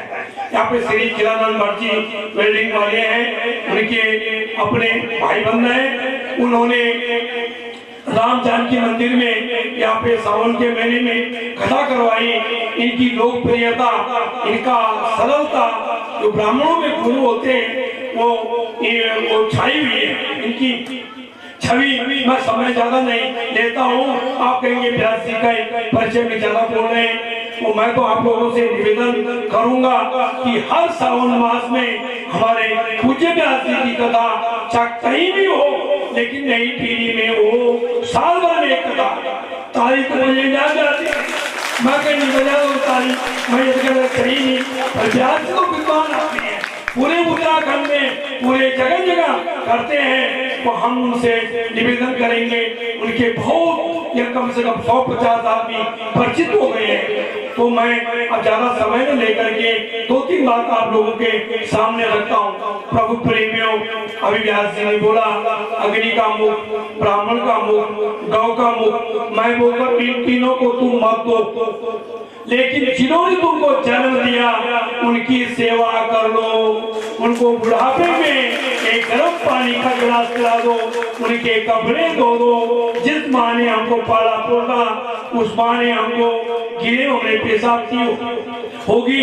यहाँ पे श्री किरानंद भट्ट जी वेल्डिंग वाले हैं, उनके अपने भाई बंधु हैं, उन्होंने राम जानकी मंदिर में यहाँ पे सावन के महीने में कथा करवाई। इनकी लोकप्रियता, इनका सरलता जो ब्राह्मणों में गुरु होते हैं वो छाई हुई है। इनकी छवि मैं समय ज्यादा नहीं लेता हूँ, आप कहेंगे व्यास जी का परिचय में ज्यादा बोल रहे हैं, तो मैं तो आप लोगों से निवेदन करूंगा कि हर सावन मास में हमारे पूज्य व्यास जी की कथा चाहे कहीं भी हो लेकिन नई पीढ़ी में हो, साल भर में एक कथा तारीख को मुझे याद आती है, मैं कहीं बजा दो तारीख, मैं ये सही नहीं, पर व्यास जी को विद्वान आते हैं पूरे उत्तराखंड में, पूरे जगह जगह करते हैं, तो हम उनसे निवेदन करेंगे, उनके बहुत या कम से कम 150 आदमी परिचित हो गए हैं। तो मैं अब ज्यादा समय न लेकर के 2-3 बात आप लोगों के सामने रखता हूँ। प्रभु प्रेमियों, अभी व्यास जी ने बोला अग्नि का मुख, ब्राह्मण का मुख, गौ का मुख, मैं बोलकर इन तीनों को तुम मत दो, लेकिन जिन्होंने तुमको जन्म दिया उनकी सेवा कर लो, उनको बुढ़ापे में एक गर्म पानी का गिलास पिला दो, उनके कपड़े धो दो। जिस माँ ने हमको पाला पोसा, उस माँ ने हमको गिरे हमने पेशाब की होगी,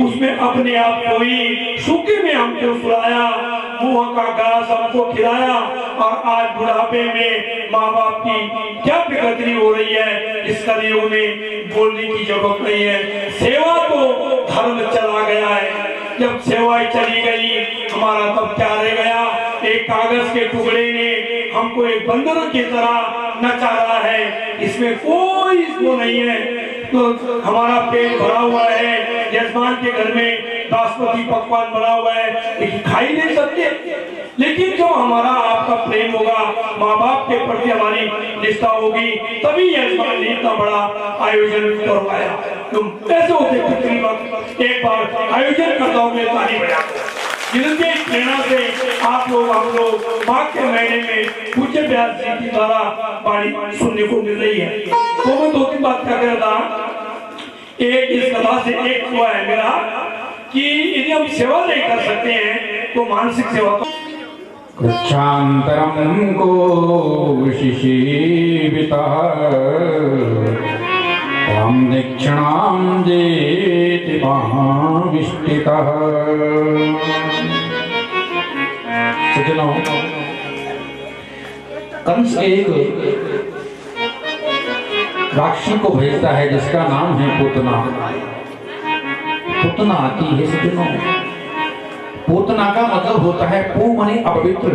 उसमें अपने आप कोई सूखे में हमको सुलाया, मुंह का घास हमको खिलाया। और आज बुढ़ापे में माँ बाप की क्या बेकदरी हो रही है, इस कलयुग में बोलने की जरूरत नहीं है। सेवा तो धर्म चला गया है, जब सेवा चली गई हमारा तब क्या रह गया। एक कागज के टुकड़े ने हमको एक बंदर की तरह नचा रहा है, इसमें कोई वो नहीं है। तो हमारा पेट भरा हुआ है, यजमान के घर में बासमती पकवान बना हुआ है, लेकिन खाई नहीं सकते। लेकिन जो हमारा आपका प्रेम होगा, माँ बाप के प्रति हमारी निष्ठा होगी, तभी यजमान ने इतना बड़ा आयोजन करवाया। तुम कैसे होते पिछली बार एक बार आयोजन करता हूँ मैं ताली बजा, जिनके प्रेरणा से आप लोग हम लोग माघ के महीने में पूज्य व्यास जी की द्वारा वाणी सुनने को मिल रही है। तो मैं दो तीन बात क्या कर रहा था। एक इस कथा से एक हुआ है मेरा कि यदि हम सेवा नहीं कर सकते हैं तो मानसिक सेवा तो कृच्छान्तरं को शिशीवितः त्वां दक्षिणां जेति महाविष्टितः। सज्जनों, कंस एक राक्षसी को भेजता है जिसका नाम है पूतना। पूतना आती है सज्जनों, पूतना का मतलब होता है पू मने अपवित्र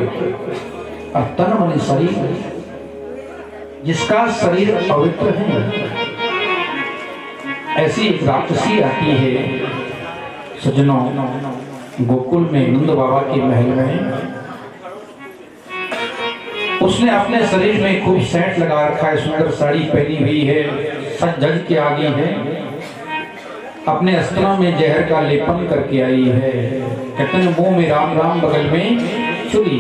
और तन मने शरीर, जिसका शरीर पवित्र है। ऐसी एक राक्षसी आती है सज्जनों गोकुल में नंद बाबा के महल में। उसने अपने शरीर में खूब सेंट लगा रखा है, सुंदर साड़ी पहनी हुई है, सज धज के आ गई है, अपने अस्त्रों में जहर का लेपन करके आई है। कहते हैं मुंह में राम राम, बगल में छुरी,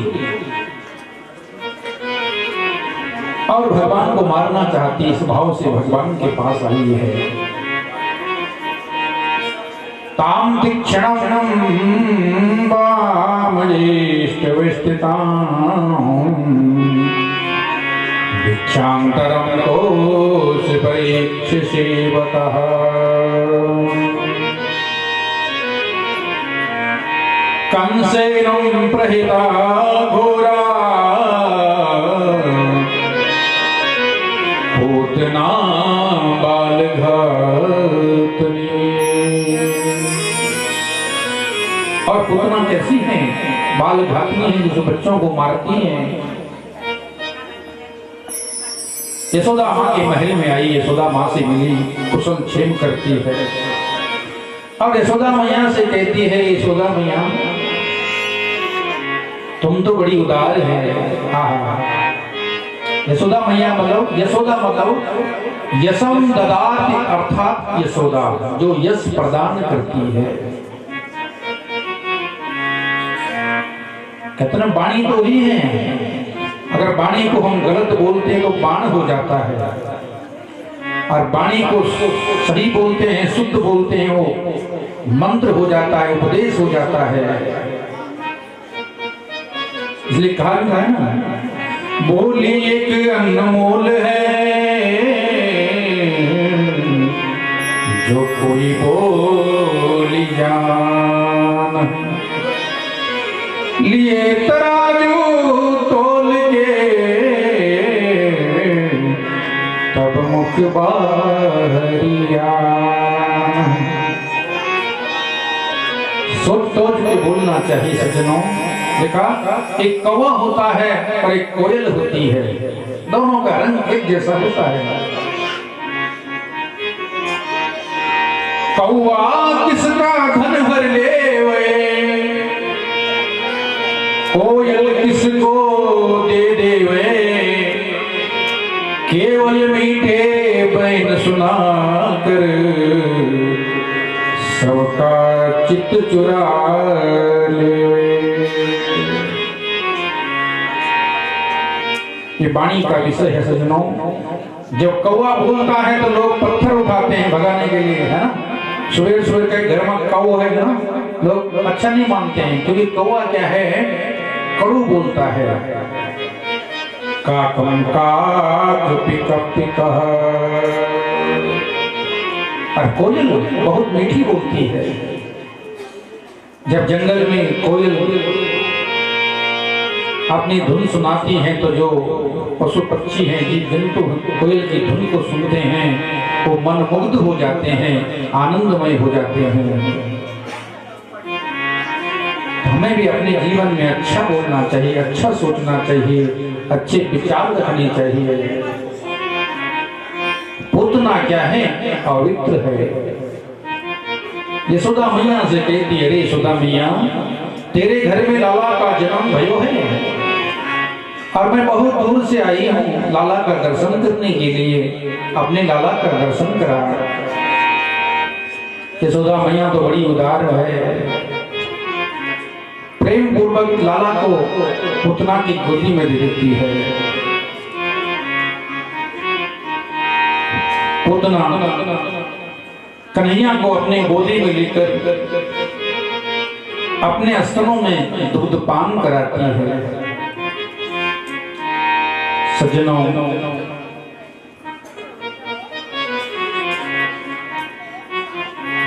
और भगवान को मारना चाहती इस भाव से भगवान के पास आई है। ताम तीक्ष्णं भिक्षान्तरं कोऽसि परीक्षसेवतः। कंसेन प्रहिता घोरा पूतना बालघातनी। और पूतना कैसी है? बालघातनी है, जो बच्चों को मारती हैं। यशोदा माँ के महल में आई, यशोदा माँ से मिली, कुशल क्षेम करती है और यशोदा मैया से कहती है, यशोदा मैया तुम तो बड़ी उदार है। यशोदा मैया मतलब, यशोदा मतलब यशम ददाति अर्थात यशोदा, जो यश प्रदान करती है। कहते ना वाणी तो ही है, अगर वाणी को हम गलत बोलते हैं तो बाण हो जाता है, और वाणी को सही बोलते हैं, शुद्ध बोलते हैं, वो मंत्र हो जाता है, उपदेश हो जाता है। इसलिए कहा है ना, बोली एक अनमोल है, जो कोई बोली जान, लिए तराजू तोल के तब मुख बाहरिया। सोच सोच के बोलना चाहिए सज्जनों। देखा, एक कौवा होता है और एक कोयल होती है, दोनों का रंग एक जैसा होता है। कौवा किसका धन भर ले वे, कोयल किसको दे देवे, केवल मीठे बैन सुना कर सबका चित्त चुरा ले। ये वाणी का विषय है सज्जनों। जब कौवा बोलता है तो लोग पत्थर उठाते हैं भगाने के लिए, है ना। सुबह सुबह के घर में कौवा है ना, लोग अच्छा नहीं मानते हैं, क्योंकि कौवा क्या है, कड़ू बोलता है। काकम काक पिक पिक, और कोयल बहुत मीठी बोलती है। जब जंगल में कोयल अपनी धुन सुनाती हैं तो जो पशु पक्षी हैं, जीव जंतु कोयल की धुन को सुनते हैं वो मनमुग्ध हो जाते हैं, आनंदमय हो जाते हैं। हमें भी अपने जीवन में अच्छा बोलना चाहिए, अच्छा सोचना चाहिए, अच्छे विचार रखने चाहिए। पूतना क्या है? पवित्र है। यशोदा मैया से कहती है, अरे यशोदा मैया, तेरे घर में लाला का जन्म भयो है और मैं बहुत दूर से आई हूँ लाला का दर्शन करने के लिए, अपने लाला का दर्शन करा। यशोदा मैया तो बड़ी उदार है, प्रेम पूर्वक लाला को पूतना की गोदी में दे देती है। पूतना कन्हैया को अपने गोदी में लेकर अपने स्तनों में दूध पान कराती है। सज्जनों,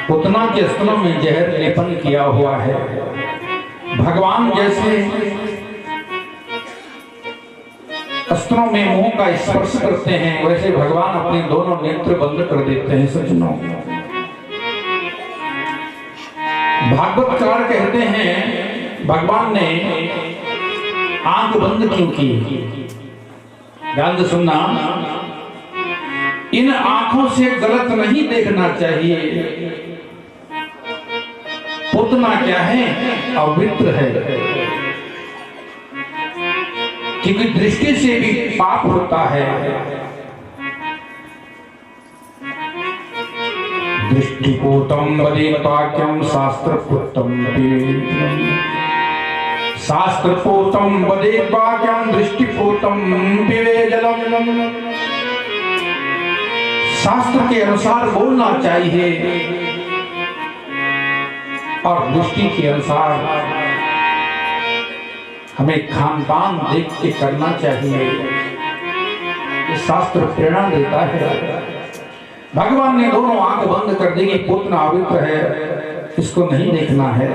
पूतना के स्तनों में जहर लेपन किया हुआ है। भगवान जैसे अस्त्रों में मुंह का स्पर्श करते हैं वैसे भगवान अपने दोनों नेत्र बंद कर देते हैं। सज्जनों, भागवतकार कहते हैं भगवान ने आंख बंद क्यों की? ध्यान से सुनना, इन आंखों से गलत नहीं देखना चाहिए। पूतना क्या है? पवित्र है, क्योंकि दृष्टि से भी पाप होता है। दृष्टिपूतम वदेवाक्यम शास्त्रपूतम शास्त्रपूतम वदेवाक्यम दृष्टिपूतम विवेजलम। शास्त्र के अनुसार बोलना चाहिए और दृष्टि के अनुसार हमें खान पान देख के करना चाहिए। ये शास्त्र प्रेरणा देता है। भगवान ने दोनों आंख बंद कर दी कि पूतना पवित्र है, इसको नहीं देखना है।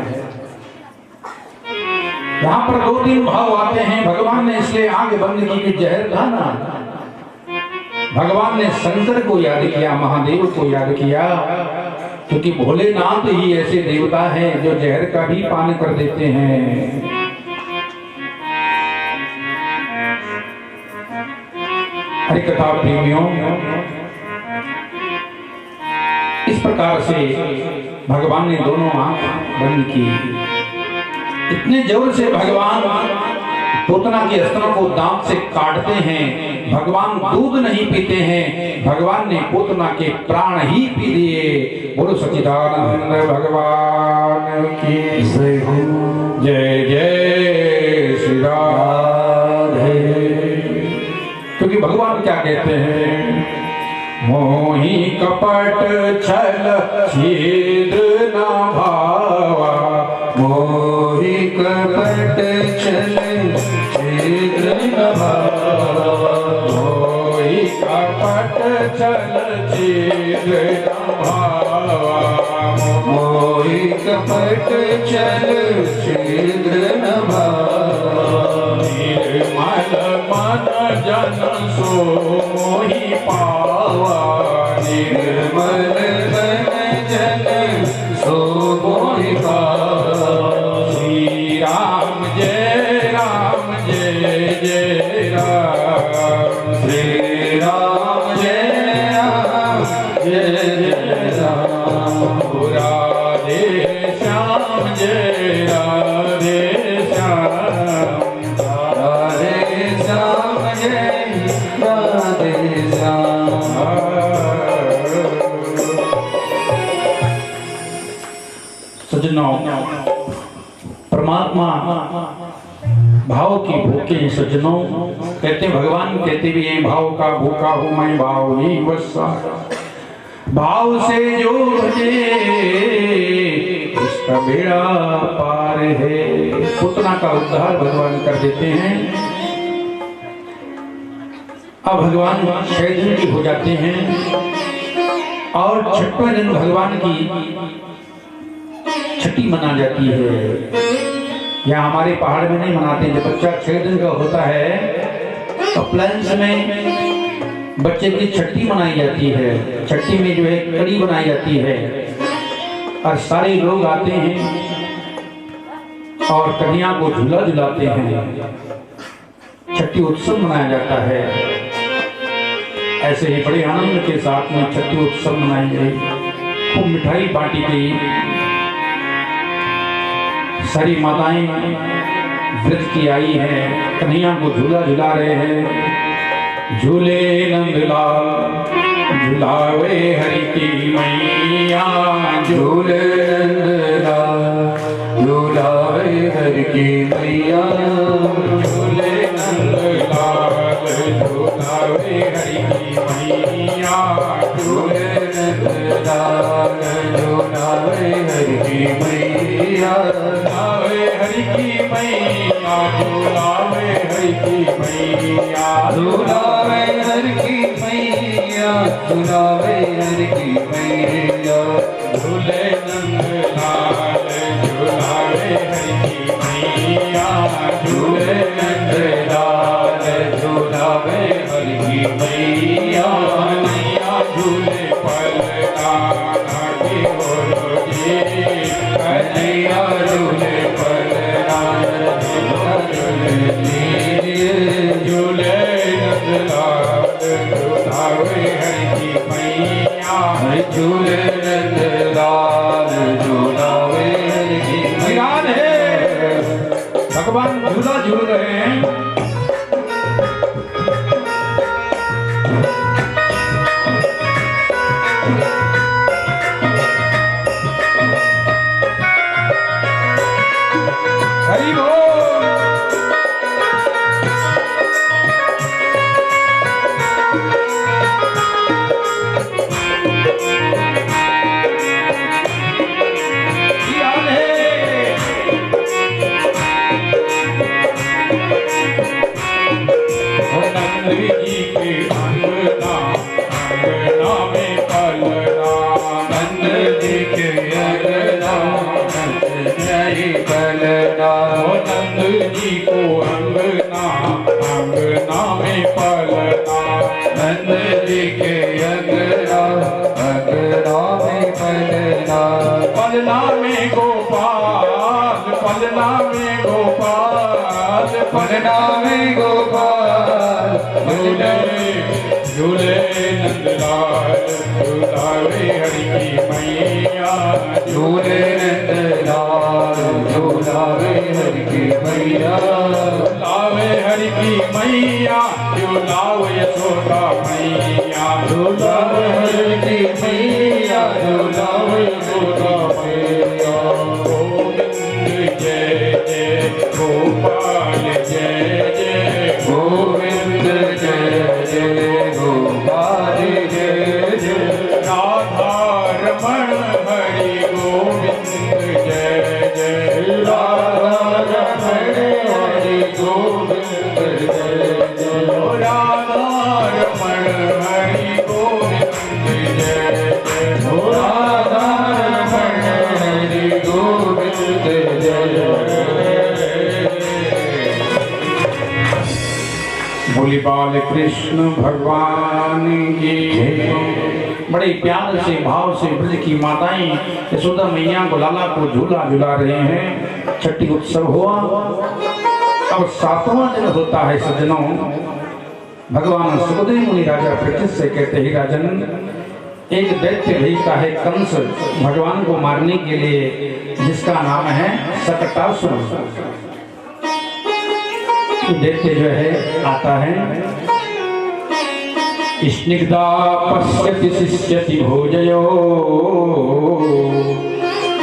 यहाँ पर दो तीन भाव आते हैं। भगवान ने इसलिए आंख बंद की कि जहर था ना। भगवान ने शंकर को याद किया, महादेव को याद किया, क्योंकि भोलेनाथ ही ऐसे देवता हैं जो जहर का भी पान कर देते हैं। हरि कथा प्रेमियों, इस प्रकार से भगवान ने दोनों आंख बंद की। इतने जोर से भगवान पूतना के स्तनों को दांत से काटते हैं। भगवान दूध नहीं पीते हैं, भगवान ने पूतना के प्राण ही पी लिए। बोलो सच्चिदानंद भगवान की जय। जय जय श्री राधे। क्योंकि भगवान क्या कहते हैं? मोहि कपट छल छिद्र न भावा, मोहि कपट छल छिद्र न भावा, मोहि कपट छल छिद्र न भावा, मोहि कपट छल छिद्र न भावा। निर्मल मन जन सो मोहि पावा, निर्मल मन जन सो मोहि पावा। श्री राम जय राम जय जय राम, श्री राम जय राम जय जय राम। राधे श्याम जय राधे श्याम, राधे श्याम जय राधे श्याम। सज्जनों, परमात्मा भाव की भूखे। सज्जनों, कहते भगवान कहते भी हैं, भाव का भूखा हूं मैं, भाव ही वसा। भाव से जो भजे का बेड़ा पार है। पूतना का उद्धार भगवान कर देते हैं। अब भगवान शैलपुत्री हो जाते हैं और छठवें दिन भगवान की छठी मना जाती है। यहाँ हमारे पहाड़ में नहीं मनाते। जब बच्चा 6 दिन का होता है तो प्लेन्स में बच्चे की छठी मनाई जाती है। छठी में जो है कड़ी बनाई जाती है और सारे लोग आते हैं और कन्या को झूला झुलाते हैं। छठी उत्सव मनाया जाता है। ऐसे ही बड़े आनंद के साथ में छठी उत्सव मनाई गई। खूब मिठाई बांटी गई। सारी माताएं व्रत की आई हैं, कन्हैया को झूला झुला रहे हैं। झूले नंदलाल झुलावे हरि की मैया, झूले नंदलाल झुलावे हरि की मैया, झूले नंदलाल झुलावे हरि की मैया, झूले नंदलाल झुलावे हरि की मैया, झुलावे हरि की मैया, झुलावे हरि की मैया, झुलावे हरि की मैया, झुलावे हरि की मैया, झूले नंदलाल झुलावे हरि की मैया, झूले नंदलाल झुलावे हरि की मैया, मैया झूले पलकाना की होलोगे, कन्हैया झूले पलकाना झूले नंदलाल झुलावे हरि की मैया, झूले नंदलाल झुलावे हरि की मैदान है भगवान झूला झूल रहे हैं। हरि बोल। ध्यान है नंद जी के अंगना, अंगना में पलना, नंद जी के अंगना नहीं पलना, नंद जी को अंगना, अंगना में पलना, नंद जी के अंगना अंगना में पलना, पलना में गोपाल, पलना में गोपाल, पलना में गोपाल, झूले झूले नंदलाल झुलावे हरि की मैया, झूले नंदलाल झुलावे हरि की मैया, झुलावे हरि की मैया, झुलावे यशोदा मैया, झुलावे हरि की मैया, झुलावे यशोदा मैया, गोविंद जय जय गोपाल जय जय, गोविंद जय जय गोपाल जय जय, राधा रमण हरि गोविंद जय जय, राधा रमण हरि गोविंद जय जय, राधा रमण हरि गोविंद जय जय, राधा रमण हरि गोविंद जय जय। बोली बाल कृष्ण भगवान की। बड़े प्यार से भाव से ब्रज की माताएं यशोदा मैया गुलाला को झूला झुला रहे हैं। छठी उत्सव हुआ। अब 7वां दिन होता है सज्जनों। भगवान सुखदेव मुनि राजा परीक्षित से कहते ही राजन, एक दैत्य भेजता है कंस भगवान को मारने के लिए, जिसका नाम है सकटासुर। दैत्य जो है आता है, स्निग्धा पश्यति शिष्यति भोजयो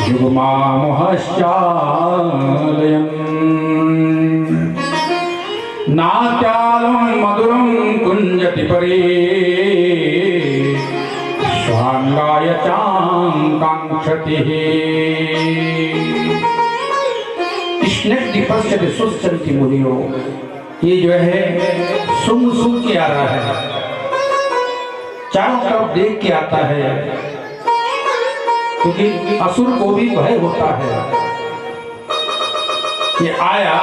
युग्मा मोहश्चालयन् नाट्यालं मधुरं कुञ्जति परे भांगाय चाकांक्षतिः कृष्णेति सुसंति मुनियो। ये जो है सुन सुन के आ रहा है, चारों तरफ देख के आता है, क्योंकि असुर को भी भय होता है। ये आया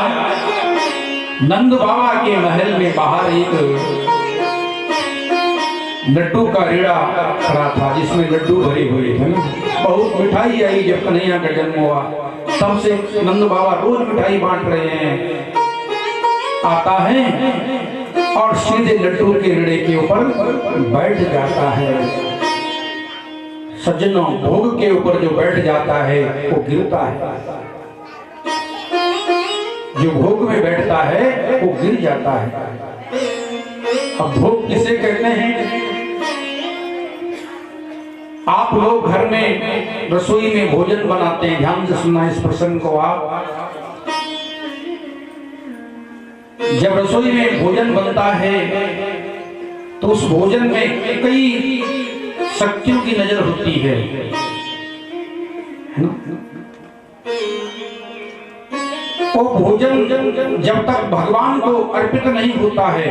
नंद बाबा के महल में, बाहर एक लड्डू का रेड़ा खड़ा था जिसमें लड्डू भरे हुए थे। बहुत मिठाई आई जब कन्हैया का जन्म हुआ, तब से नंद बाबा रोज मिठाई बांट रहे हैं। आता है और सीधे लड्डू के रेड़े के ऊपर बैठ जाता है। सज्जनों, भोग के ऊपर जो बैठ जाता है वो गिरता है, जो भोग में बैठता है वो गिर जाता है। अब भोग किसे कहते हैं? आप लोग घर में रसोई में भोजन बनाते हैं, ध्यान से सुनना इस प्रसंग को। आप जब रसोई में भोजन बनता है तो उस भोजन में कई शक्तियों की नजर होती है ना? वो भोजन जब तक भगवान को अर्पित नहीं होता है,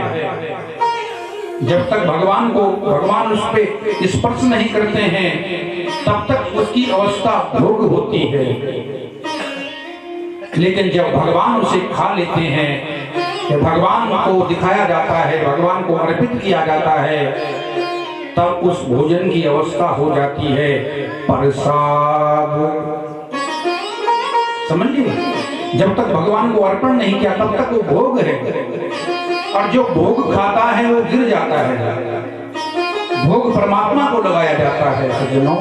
जब तक भगवान उस पे स्पर्श नहीं करते हैं, तब तक उसकी अवस्था भोग होती है। लेकिन जब भगवान उसे खा लेते हैं, जब भगवान को दिखाया जाता है, भगवान को अर्पित किया जाता है, तब उस भोजन की अवस्था हो जाती है प्रसाद। समझिए, जब तक भगवान को अर्पण नहीं किया तब तक वो भोग है, और जो भोग खाता है वो गिर जाता है। भोग परमात्मा को लगाया जाता है। सज्जनों,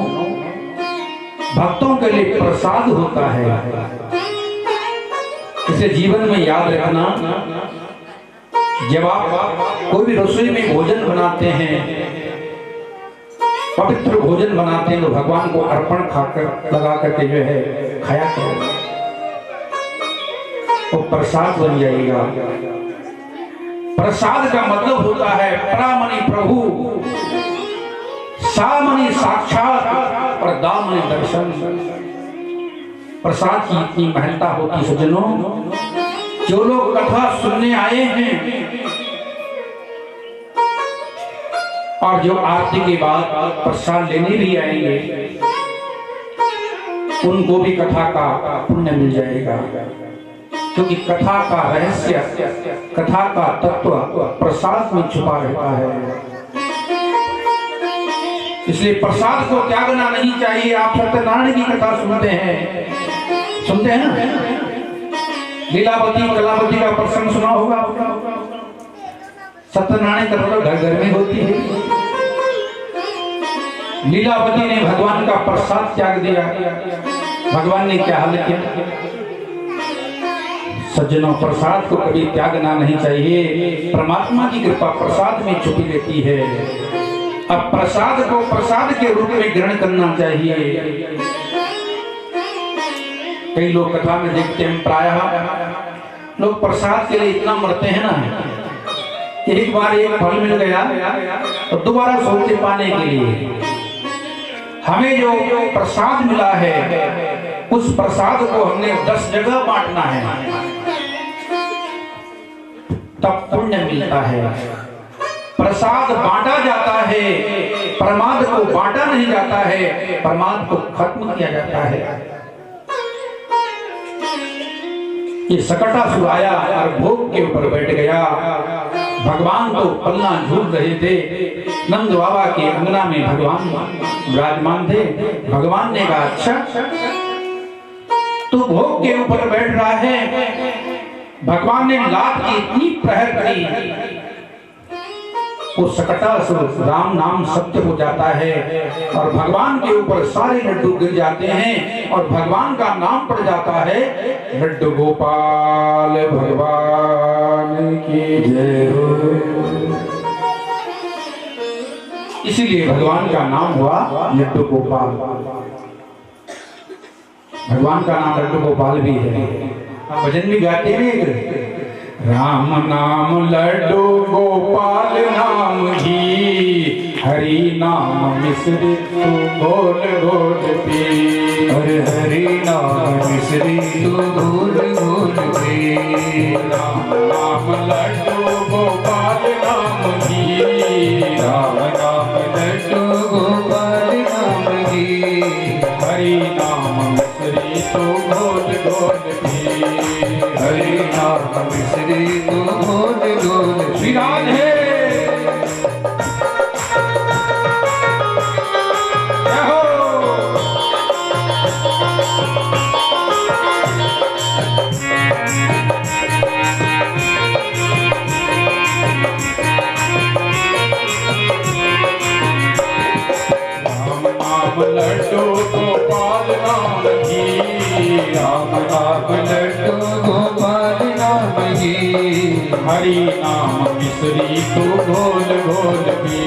भक्तों के लिए प्रसाद होता है। इसे जीवन में याद रखना। जब आप कोई भी रसोई में भोजन बनाते हैं, पवित्र भोजन बनाते हैं, तो भगवान को अर्पण खाकर लगा करके जो है खाया करो, वो प्रसाद बन जाएगा। प्रसाद का मतलब होता है परामणि प्रभु, सामणि साक्षात और दामणि दर्शन। प्रसाद की इतनी महत्ता होती। सज्जनों, जो लोग कथा सुनने आए हैं और जो आरती के बाद प्रसाद लेने भी आएंगे, उनको भी कथा का पुण्य मिल जाएगा, क्योंकि कथा का रहस्य, कथा का तत्व प्रसाद में छुपा रहता है। इसलिए प्रसाद को त्यागना नहीं चाहिए। आप सत्यनारायण की कथा सुनते हैं ना? लीलावती कलावती का प्रसंग सुना होगा। सत्यनारायण की कथा घर घर में होती है। लीलावती ने भगवान का प्रसाद त्याग दिया, भगवान ने क्या हाल किया? सज्जनों, प्रसाद को कभी त्यागना नहीं चाहिए। परमात्मा की कृपा प्रसाद में छुपी रहती है। अब प्रसाद को प्रसाद के रूप में ग्रहण करना चाहिए। कई लोग कथा में देखते हैं, प्रायः लोग प्रसाद के लिए इतना मरते हैं ना, एक बार एक फल मिल गया तो दोबारा सोचते पाने के लिए। हमें जो प्रसाद मिला है, उस प्रसाद को हमने 10 जगह बांटना है, तब पुण्य मिलता है। प्रसाद बांटा जाता है, प्रमाद को बांटा नहीं जाता है, प्रमाद को खत्म किया जाता है। ये सकटासुर आया और भोग के ऊपर बैठ गया। भगवान तो पलना झूल रहे थे। नंद बाबा के अंगना में भगवान विराजमान थे। भगवान ने कहा, अच्छा तो भोग के ऊपर बैठ रहा है। भगवान ने लात की इतनी प्रहर करी, वो सकटासुर राम नाम सत्य हो जाता है और भगवान के ऊपर सारे लड्डू गिर जाते हैं और भगवान का नाम पड़ जाता है, लड्डू गोपाल भगवान की जय हो। इसीलिए भगवान का नाम हुआ लड्डू गोपाल। भगवान का नाम लड्डू गोपाल भी है। भजन भी गाते हैं, राम नाम लड्डू गोपाल नाम ही, हरि नाम मिश्री तू घोल घोल पी। अरे हरि नाम मिश्री तू घोल घोल पी। राम नाम लड्डू गोपाल नाम घी। राम नाम लड्डू गोपाल नाम घी। हरि नाम मिश्री तू घोल घोल पी। हरि नाम मिश्री तू घोल घोल श्री राधे जय हो। राम नाम लड्डू गोपाल नाम घी। राम नाम लड्डू गोपाल नाम घी। हरि नाम मिश्री तू घोल घोल पी।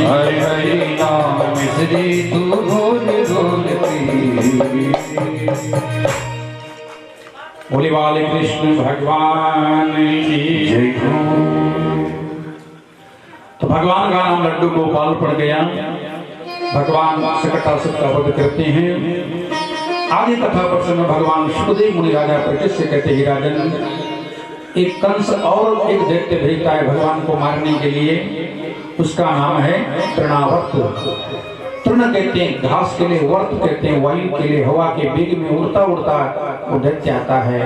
हरि हरि नाम मिश्री तू घोल घोल पी। बोले वाले कृष्ण भगवान की जय हो। तो भगवान का नाम लड्डू गोपाल पड़ गया। भगवान सकटासुर का वध करते हैं। आगे कथा प्रसंग में भगवान सुखदेव मुनि राजा परीक्षित से कहते हैं, राजन एक कंस और एक दैत्य भेजता है भगवान को मारने के लिए। उसका नाम है तृणावर्त। तृण कहते हैं घास के लिए, वर्त कहते हैं वायु के लिए, हवा के वेग में उड़ता उड़ता वो दैत्य आता है।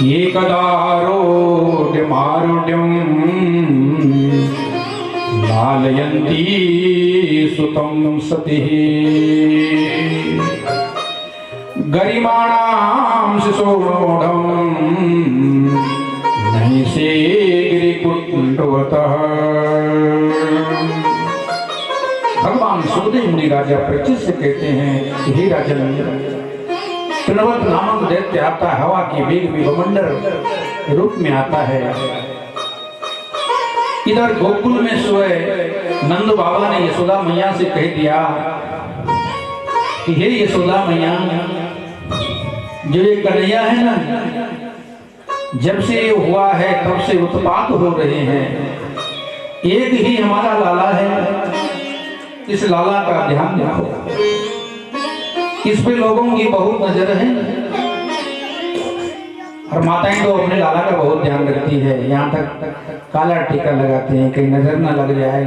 ये कदारोड्य मारुड्यम लालयन्ती सुतं सती। गरिमाणां शिशोरूढं नैषे गिरिकुण्डवतः। भगवान सुखदेव मुनि राजा परीक्षित से कहते हैं, हे राजन तृणवत नामक दैत्य आता है, हवा के वेग में बमंडल रूप में आता है। इधर गोकुल में सुबह नंद बाबा ने यशोदा मैया से कह दिया कि हे यशोदा मैया, जो ये कन्हैया है ना, जब से ये हुआ है तब से उत्पात हो रहे हैं। एक ही हमारा लाला है, इस लाला का ध्यान रखो। इस पे लोगों की बहुत नजर है और माताएं तो अपने लाला का बहुत ध्यान रखती है। यहाँ तक काला टीका लगाते हैं कहीं नजर ना लग जाए।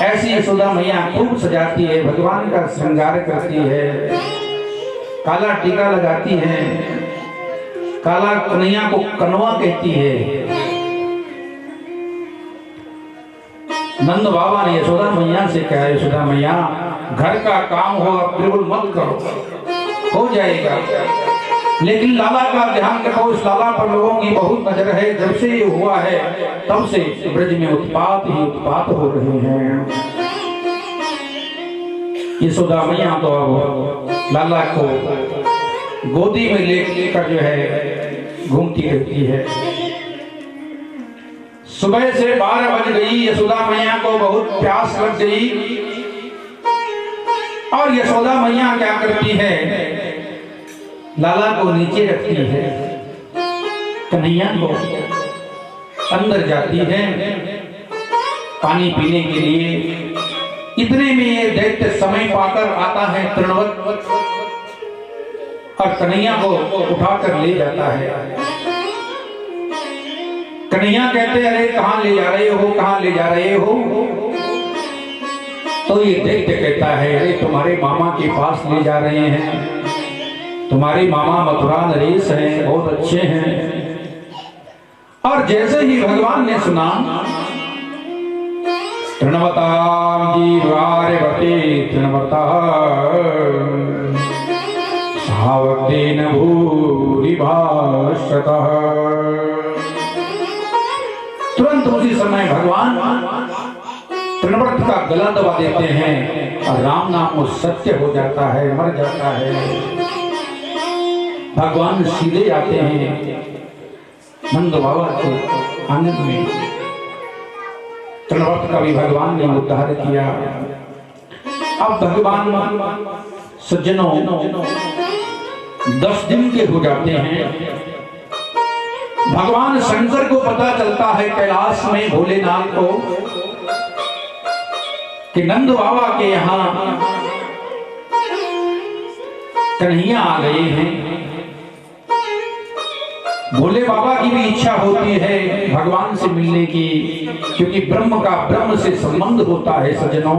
ऐसी यशोदा मैया खूब सजाती है, भगवान का श्रृंगार करती है, काला टीका लगाती है, काला कन्हैया को कनवा कहती है। नंद बाबा ने यशोदा मैया से कहा, यशोदा मैया घर का काम हो अब बिल्कुल मत करो, हो जाएगा, लेकिन लाला का ध्यान रखो। इस लाला पर लोगों की बहुत नजर है। जब से ये हुआ है तब से ब्रज में उत्पात ही उत्पात हो रहे हैं। यशोदा मैया तो अब लाला को गोदी में लेकर जो है घूमती रहती है। सुबह से 12 बज गई, यशोदा मैया को बहुत प्यास लग गई और यशोदा मैया क्या करती है, लाला को नीचे रखती है, कन्हैया को अंदर जाती है पानी पीने के लिए। इतने में ये दैत्य समय पाकर आता है तृणवत और कन्हैया को उठाकर ले जाता है। कन्हैया कहते, अरे कहाँ ले जा रहे हो, कहाँ ले जा रहे हो? तो ये दैत्य कहता है, अरे तुम्हारे मामा के पास ले जा रहे हैं, तुम्हारे मामा मथुरा नरेश हैं, बहुत अच्छे हैं। और जैसे ही भगवान ने सुना, तृणवतां जीवार्यवते तृणवता सावक्तेन भूरि भाषतः। तुरंत उसी समय भगवान तृणवत का गला दबा देते हैं और राम नाम वो सत्य हो जाता है, मर जाता है। भगवान सीधे आते हैं नंद बाबा के आनंद में। तृणवत का भी भगवान ने उद्धार किया। अब भगवान सज्जनों 10 दिन के हो जाते हैं। भगवान शंकर को पता चलता है कैलाश में भोलेनाथ को कि नंद बाबा के यहाँ कन्हैया आ गए हैं। भोले बाबा की भी इच्छा होती है भगवान से मिलने की, क्योंकि ब्रह्म का ब्रह्म से संबंध होता है सज्जनों।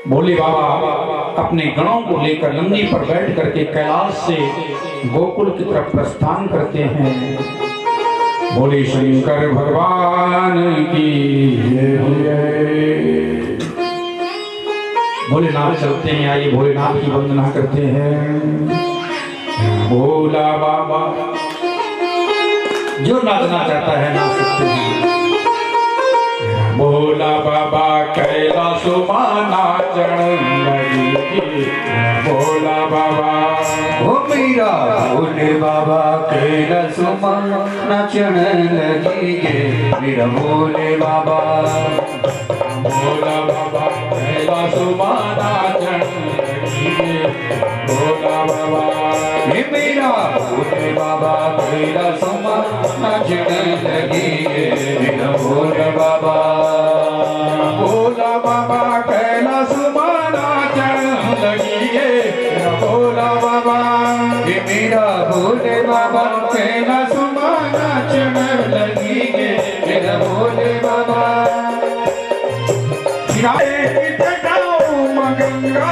भोले बाबा अपने गणों को लेकर नंदी पर बैठ करके कैलाश से गोकुल की तरफ प्रस्थान करते हैं। भोले शंकर भगवान की जय। भोलेनाथ चलते हैं, आइए भोलेनाथ की वंदना करते हैं। भोला बाबा जो नाचना चाहता है नाच सकते हैं। भोला बाबा कैलाश माना चढ़न लगी। भोला बाबा ओ मेरा भोले बाबा कैलाश माना चढ़न लगी गे। मेरा भोले बाबा भोला बाबा कैलाश माना चढ़न लगी गे। भोला बाबा मेरा भोले बाबा कैलाश माना चढ़न लगी गे। मेरा भोले बाबा भोला बाबा कैलाश माना चढ़न लगी गे। भोला बाबा मेरा भोले बाबा कैलाश माना चढ़न लगी गे। मेरा भोले बाबा गंगा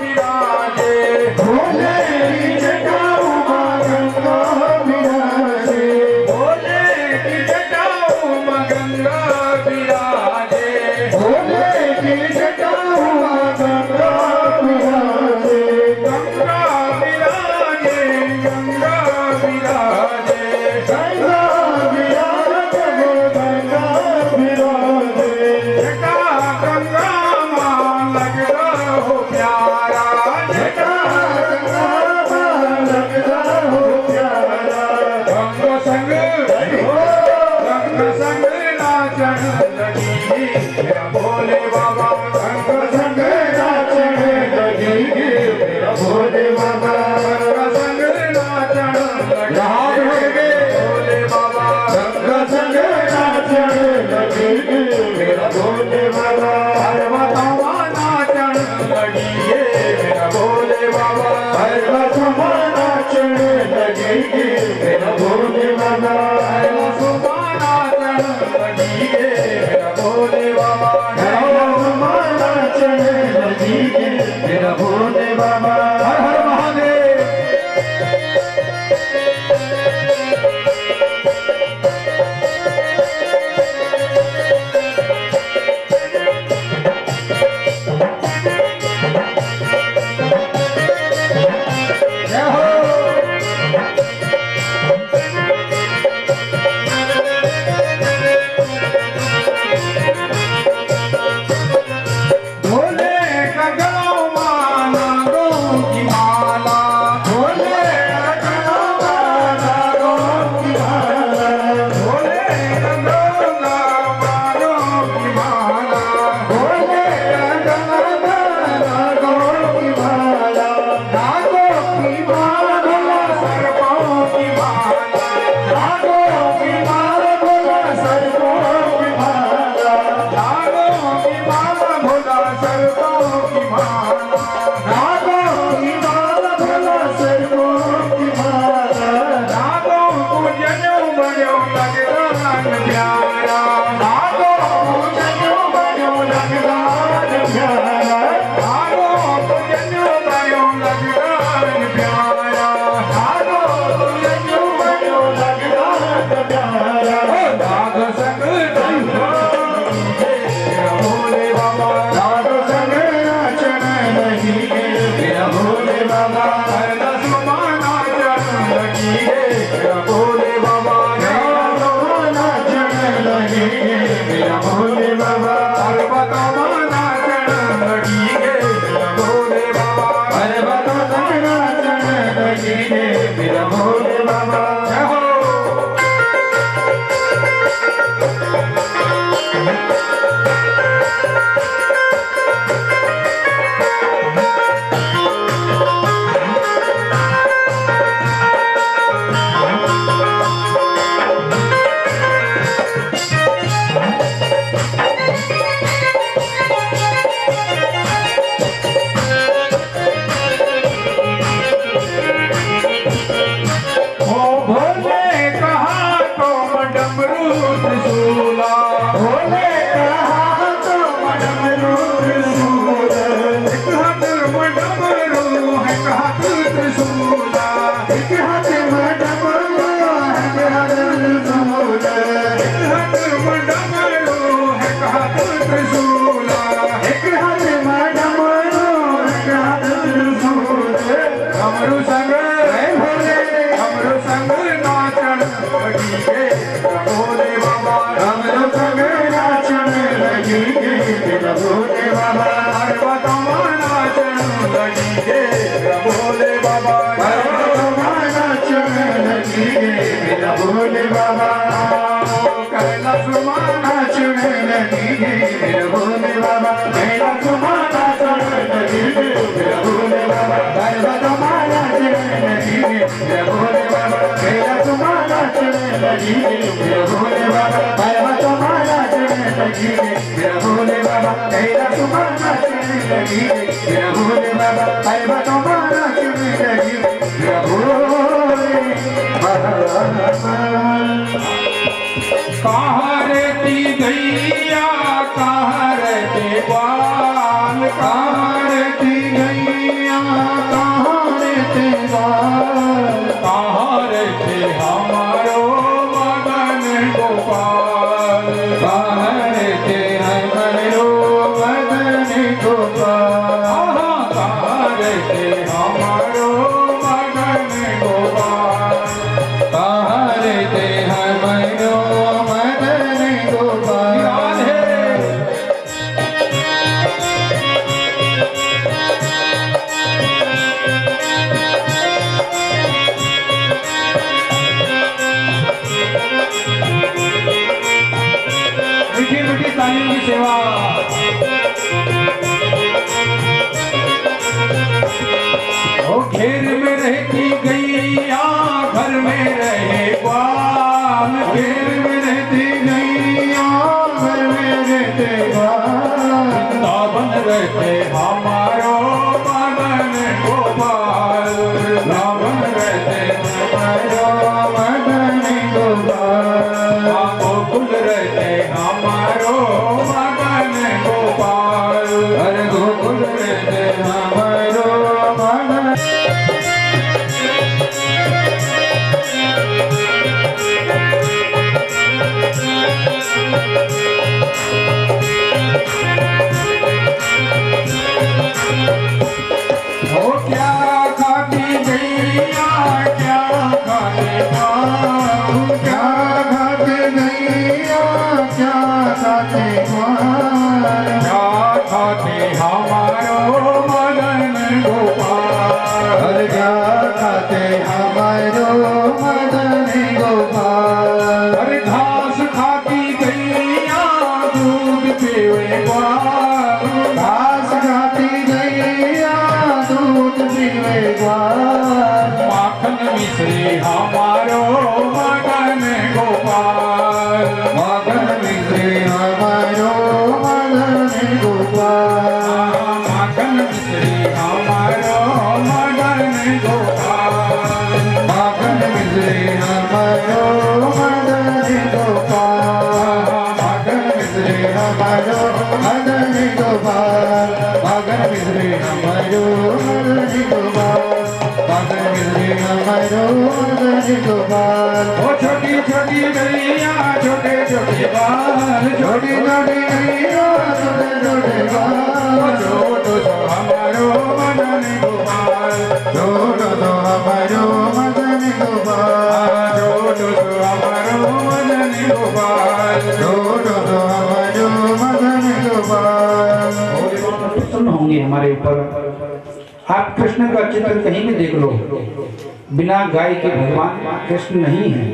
विराजे। भोले की जटाओं में गंगा विराजे। भोले की जटाओं में गंगा विराजे। भोले की जटाओं में गंगा विराजे। गंगा विराजे, गंगा विराजे। गंगा विराजे, गंगा विराजे। जटा गंगा मां लग रहो प्यारा। जटा गंगा लग रहा हो प्यारा। रंग संग नाचन लगी। मेरा भोले बाबा रंग संग नाचन लगी गे। मेरा भोले बाबा रंग संग नाचन लगी। याद होंगे भोले बाबा रंग संग नाचन लगी गे। मेरा भोले बाबा पर्वतवा नाचन लगी। मेरा भोले बाबा पर्वतवा नाचन लगी गे। मेरा भोले बाबा पर्वतवा नाचन लगी। मेरा भोले बाबा पर्वतवा नाचन लगी गे। मेरा भोले बाबा हर हर महादेव। जय हो। भोले का गलो माना गो की माला। भोले का माला गो की माला। भोले का गलो मानो की माला। भोले का माला गो की माला। नागो की माला सर्पों की माला। नागो की माला भोला सर्पों की माला। नागो की माला भोला सर्पों की माला। नागो की माला भोला सर्पों की माला। नागो को जनो बनो लग रंग प्यारा। नागो जनो बनो लगदार प्यारा। नागो को जनो बनो लग रंग प्यारा। नागो जनो बनो लगदार प्यारा। नाग संग भोले बाबा नाग संग नाचन लगी गे। मेरा भोले बाबा कैलाश माना चढ़न लगी। मेरा भोले बाबा नाचन लगी गे। मेरा भोले बाबा पर्वत माना चढ़न लगी। मेरा भोले बाबा पर्वत नाचन लगी गे। मेरा भोले बाबा जय हो। भोले का हाथ में डमरू त्रिशूल, एक हाथ में डमरू है एक हाथ त्रिशूल, एक हाथ में डमरू है एक हाथ त्रिशूल, एक हाथ में डमरू है एक हाथ त्रिशूल, एक हाथ में डमरू एक हाथ त्रिशूल। डमरू संग भोले डमरू संग नाचन लगी गे भोले बाबा, डमरू संग नाचन लगी गे भोले बाबा, पर्वतमा नाचन लगी गे भोले बाबा, पर्वतमा नाचन लगी गे भोले बाबा, कैलाशमा नाचन लगी गे भोले बाबा, कैलाशमा नाचन लगी गे भोले बाबा, पर्वतमा नाचन लगी गे भोले बाबा, कैलाशमा नाचन लगी गे भोले बाबा, पर्वतमा नाचन लगी गे भोले बाबा, कैलाशमा नाचन लगी गे भोले बाबा, पर्वतमा नाचन लगी गे भोले बाबा। कहाँ रहती गैया कहाँ रहते बाल, कहाँ रहती गैया कहाँ रहते बाल, कहाँ रहते हमारो मदन गोपाल, कहाँ रहते हमारो मदन गोपाल, कहाँ रहते हमारो मदन गोपाल, कहाँ रहते हमारो मदन गोपाल। राधे मीठी मीठी तालियों की सेवा। ओ घेर में रहती गैया घर में रहे ग्वाल, घेर में रहती गैया घर में रहते बाल, वृंदावन रहते हमारो मदन गोपाल, वृंदावन रहते हमारो मदन गोपाल, गोकुल रहते हमारो मदन गोपाल, हर गोकुल रहते हमारो मदन। ओ क्या खाती गैया क्या खाते बाल, क्या खाते गैया क्या खाते बाल, क्या खाते हमारो मदन गोपाल, हर क्या खाते हमारो मदन गोपाल, हर घास खाती गैया दूध पीवे ग्वाल, घास खाती गैया दूध पीवे ग्वाल, माखन मिश्री हमारो मदन गोपाल, मगन मिश्री हमारो मदन गोपाल, माखन मिश्री हमारो मदन गोपाल, मगन मिश्री हमारो मदन गोपाल, मगन मिश्री हमारो मदन गोपाल, मगन मिश्री हमारो मदन गोपाल, मगन मिश्री हमारो मदन गोपाल। ओ छोटी छोटी गैया छोटे छोटे बाल, छोटी छोटी गैया छोटे छोटे बाल, छोटो सो हमारो मदन गोपाल, छोटो तो हमारो मदन गोपाल, छोटो सो हमारो मदन गोपाल, छोटो तो हमारो मदन गोपाल। भोले बाबा प्रसन्न होंगे हमारे ऊपर। आप कृष्ण का चित्र कहीं भी देख लो, बिना गाय के भगवान कृष्ण नहीं है।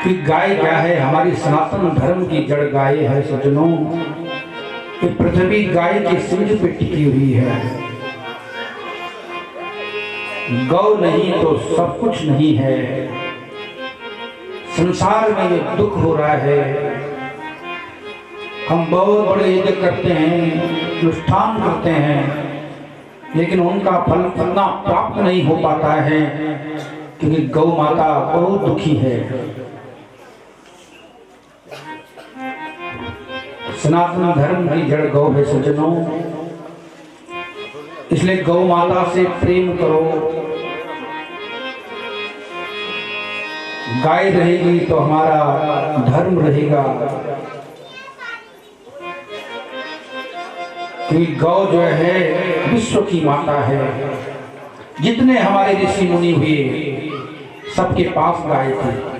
कि गाय क्या है? हमारी सनातन धर्म की जड़ गाय है सज्जनों। ये पृथ्वी गाय के सिंह पे टिकी हुई है। गौ नहीं तो सब कुछ नहीं है। संसार में ये दुख हो रहा है। हम बहुत बड़े यज्ञ करते हैं, अनुष्ठान करते हैं, लेकिन उनका फल इतना प्राप्त नहीं हो पाता है क्योंकि गौ माता बहुत दुखी है। सनातन धर्म की जड़ गौ है सज्जनों, इसलिए गौ माता से प्रेम करो। गाय रहेगी तो हमारा धर्म रहेगा, क्योंकि गौ जो है विश्व की माता है। जितने हमारे ऋषि मुनि हुए सबके पास गाय थी।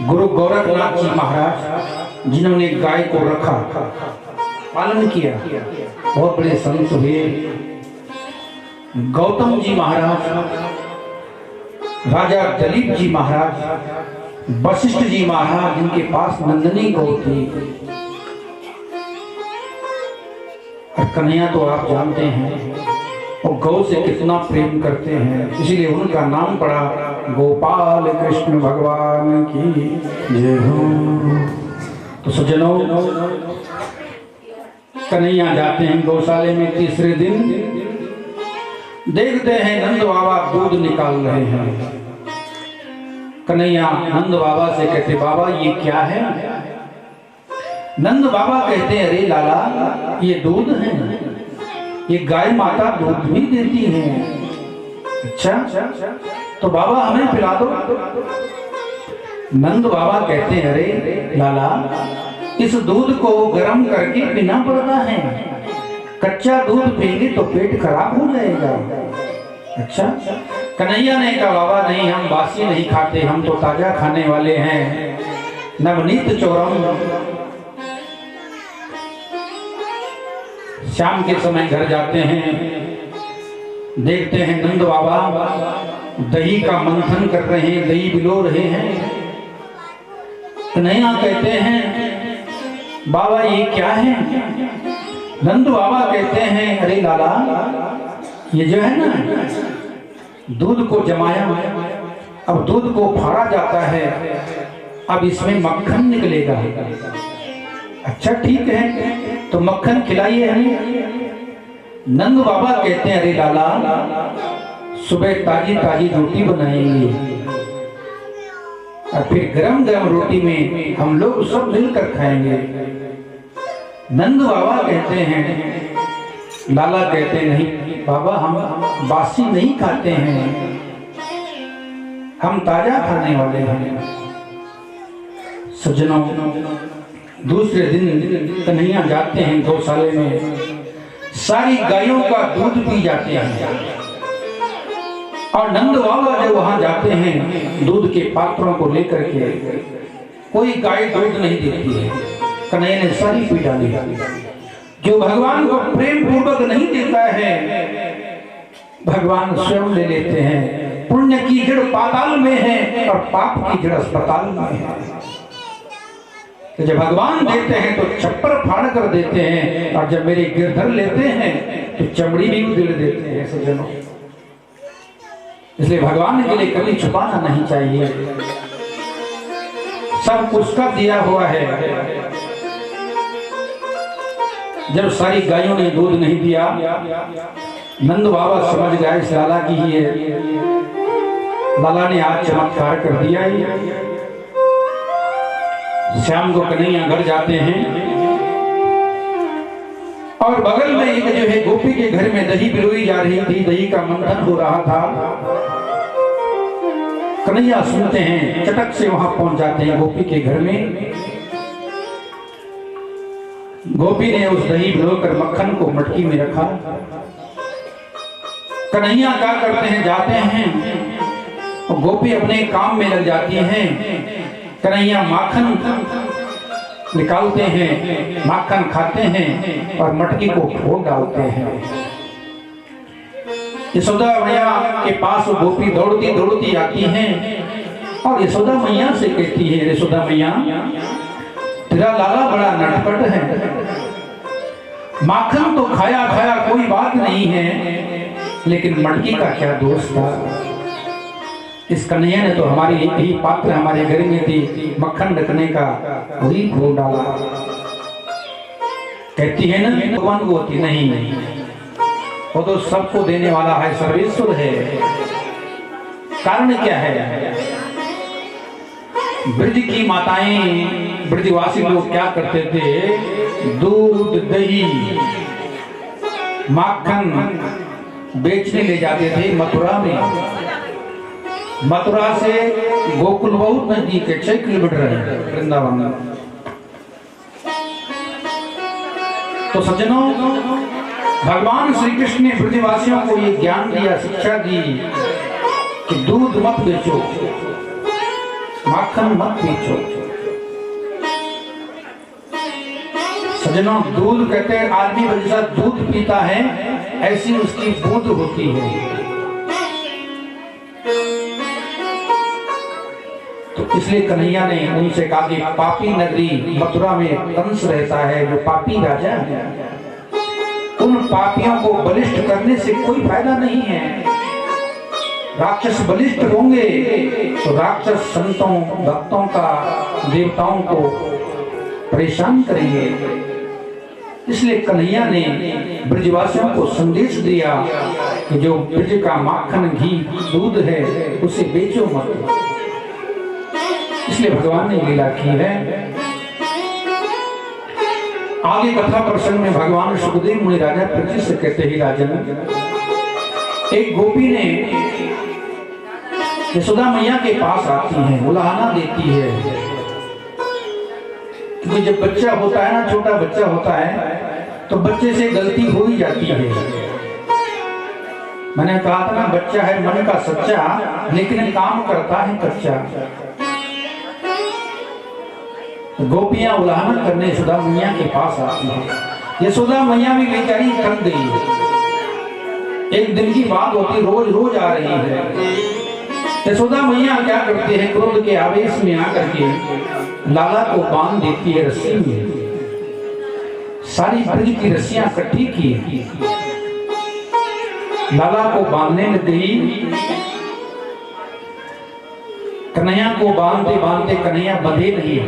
गुरु गोरखनाथ जी महाराज जिन्होंने गाय को रखा, पालन किया, बहुत बड़े संत हुए। गौतम जी महाराज, राजा दलीप जी महाराज, वशिष्ठ जी महाराज, जिनके पास नंदनी गौ थी। और कन्हैया तो आप जानते हैं वो गौ से कितना प्रेम करते हैं, इसलिए उनका नाम पड़ा गोपाल कृष्ण भगवान की जय हो। तो सज्जनों, कन्हैया जाते हैं गौशाले में। तीसरे दिन देखते हैं नंद बाबा दूध निकाल रहे हैं। कन्हैया नंद बाबा से कहते, बाबा ये क्या है? नंद बाबा कहते, अरे लाला ये दूध है, ये गाय माता दूध भी देती है। अच्छा, तो बाबा हमें पिला दो। नंद बाबा कहते हैं, अरे लाला इस दूध को गर्म करके पीना पड़ता है, कच्चा दूध पिएंगे तो पेट खराब हो जाएगा। अच्छा, कन्हैया ने कहा, बाबा नहीं, हम बासी नहीं खाते, हम तो ताजा खाने वाले हैं। नवनीत चोरम। शाम के समय घर जाते हैं, देखते हैं नंद बाबा दही का मंथन कर रहे हैं, दही बिलो रहे हैं। कन्हैया कहते हैं, बाबा ये क्या है? नंद बाबा कहते हैं, अरे लाला ये जो है ना, दूध को जमाया, अब दूध को फाड़ा जाता है, अब इसमें मक्खन निकलेगा। अच्छा ठीक है, तो मक्खन खिलाइए हमें। नंद बाबा कहते हैं, अरे लाला सुबह ताजी ताजी रोटी बनाएंगे और फिर गरम गरम रोटी में हम लोग सब मिलकर खाएंगे। नंद बाबा कहते हैं, लाला कहते हैं, नहीं बाबा हम बासी नहीं खाते हैं, हम ताजा खाने वाले हैं। सज्जनों, दूसरे दिन कन्हैया जाते हैं गौशाले में, सारी गायों का दूध पी जाते हैं। और नंद बाबा जब वहां जाते हैं दूध के पात्रों को लेकर के, कोई गाय दूध नहीं देती है। कन्हैया ने सारी पी डाली। जो भगवान को प्रेम पूर्वक नहीं देता है, भगवान स्वयं ले लेते हैं। पुण्य की जड़ पाताल में है और पाप की जड़ अस्पताल में है। तो जब भगवान देते हैं तो छप्पर फाड़ कर देते हैं, और जब मेरे गिरधर लेते हैं तो चमड़ी भी उधेड़ देते हैं। सज्जनों, इसलिए भगवान के लिए कभी छुपाना नहीं चाहिए, सब उसका दिया हुआ है। जब सारी गायों ने दूध नहीं दिया, नंद बाबा समझ गए इस लाला की ही है, लाला ने आज चमत्कार कर दिया ही। शाम को कन्हैया घर जाते हैं और बगल में एक जो है गोपी के घर में दही बिलोई जा रही थी, दही का मंथन हो रहा था। कन्हैया सुनते हैं, चटक से वहां पहुंच जाते हैं गोपी के घर में। गोपी ने उस दही भिगोकर मक्खन को मटकी में रखा। कन्हैया क्या करते हैं, जाते हैं और गोपी अपने काम में लग जाती हैं। कन्हैया माखन निकालते हैं, माखन खाते हैं और मटकी को फोड़ डालते हैं। यशोदा मैया के पास गोपी दौड़ती दौड़ती आती हैं और यशोदा मैया से कहती है, यशोदा मैया तेरा लाला बड़ा नटखट है, माखन तो खाया खाया कोई बात नहीं है, लेकिन मटकी का क्या दोष था। इस कन्हैया ने तो हमारी एक ही पात्र हमारे घर में थी, मक्खन रखने का वही फोड़ डाला। कहती है ना भगवान को होती नहीं, वो तो सबको देने वाला है, सर्वेश्वर है। कारण क्या है, ब्रज की माताएं, ब्रजवासी लोग क्या करते थे, दूध दही माखन बेचने ले जाते थे मथुरा में। मथुरा से गोकुल बहुत नजदीक है, 6 किलोमीटर है वृंदावन। तो सज्जनों, भगवान श्री कृष्ण ने ब्रजवासियों को ये ज्ञान दिया, शिक्षा दी कि दूध मत बेचो, माखन मत बेचो। सज्जनों, दूध कहते हैं आदमी जैसा दूध पीता है ऐसी उसकी बूंद होती है। तो इसलिए कन्हैया ने उनसे कहा कि पापी नगरी मथुरा में कंस रहता है, जो पापी राजा है, उन पापियों को बलिष्ठ करने से कोई फायदा नहीं है। राक्षस बलिष्ठ होंगे तो राक्षस संतों, भक्तों का, देवताओं को परेशान करेंगे। इसलिए कन्हैया ने ब्रजवासियों को संदेश दिया कि जो ब्रज का माखन, घी, दूध है उसे बेचो मत। इसलिए भगवान ने लीला की है। आगे कथा प्रसंग में भगवान सुखदेव मुनि राजा पृथ्वी से कहते ही, राजन, एक गोपी ने यशोदा मैया के पास आती है, उलाहना देती है। क्योंकि जब बच्चा होता है ना, छोटा बच्चा होता है, तो बच्चे से गलती हो ही जाती है। मैंने कहा था ना, बच्चा है मन का सच्चा, लेकिन काम करता है कच्चा। गोपियां उलाहना करने यशोदा मैया के पास आती है। यशोदा मैया भी बेचारी थक गई। एक दिन की बात होती, रोज रोज आ रही है। यशोदा मैया क्या करती है, क्रोध के आवेश में आकर के लाला को बांध देती है रस्सी में। सारी ब्रज की रस्सियां इकट्ठी की, लाला को बांधने में गई। कन्हैया को बांधते बांधते कन्हैया बंधे नहीं,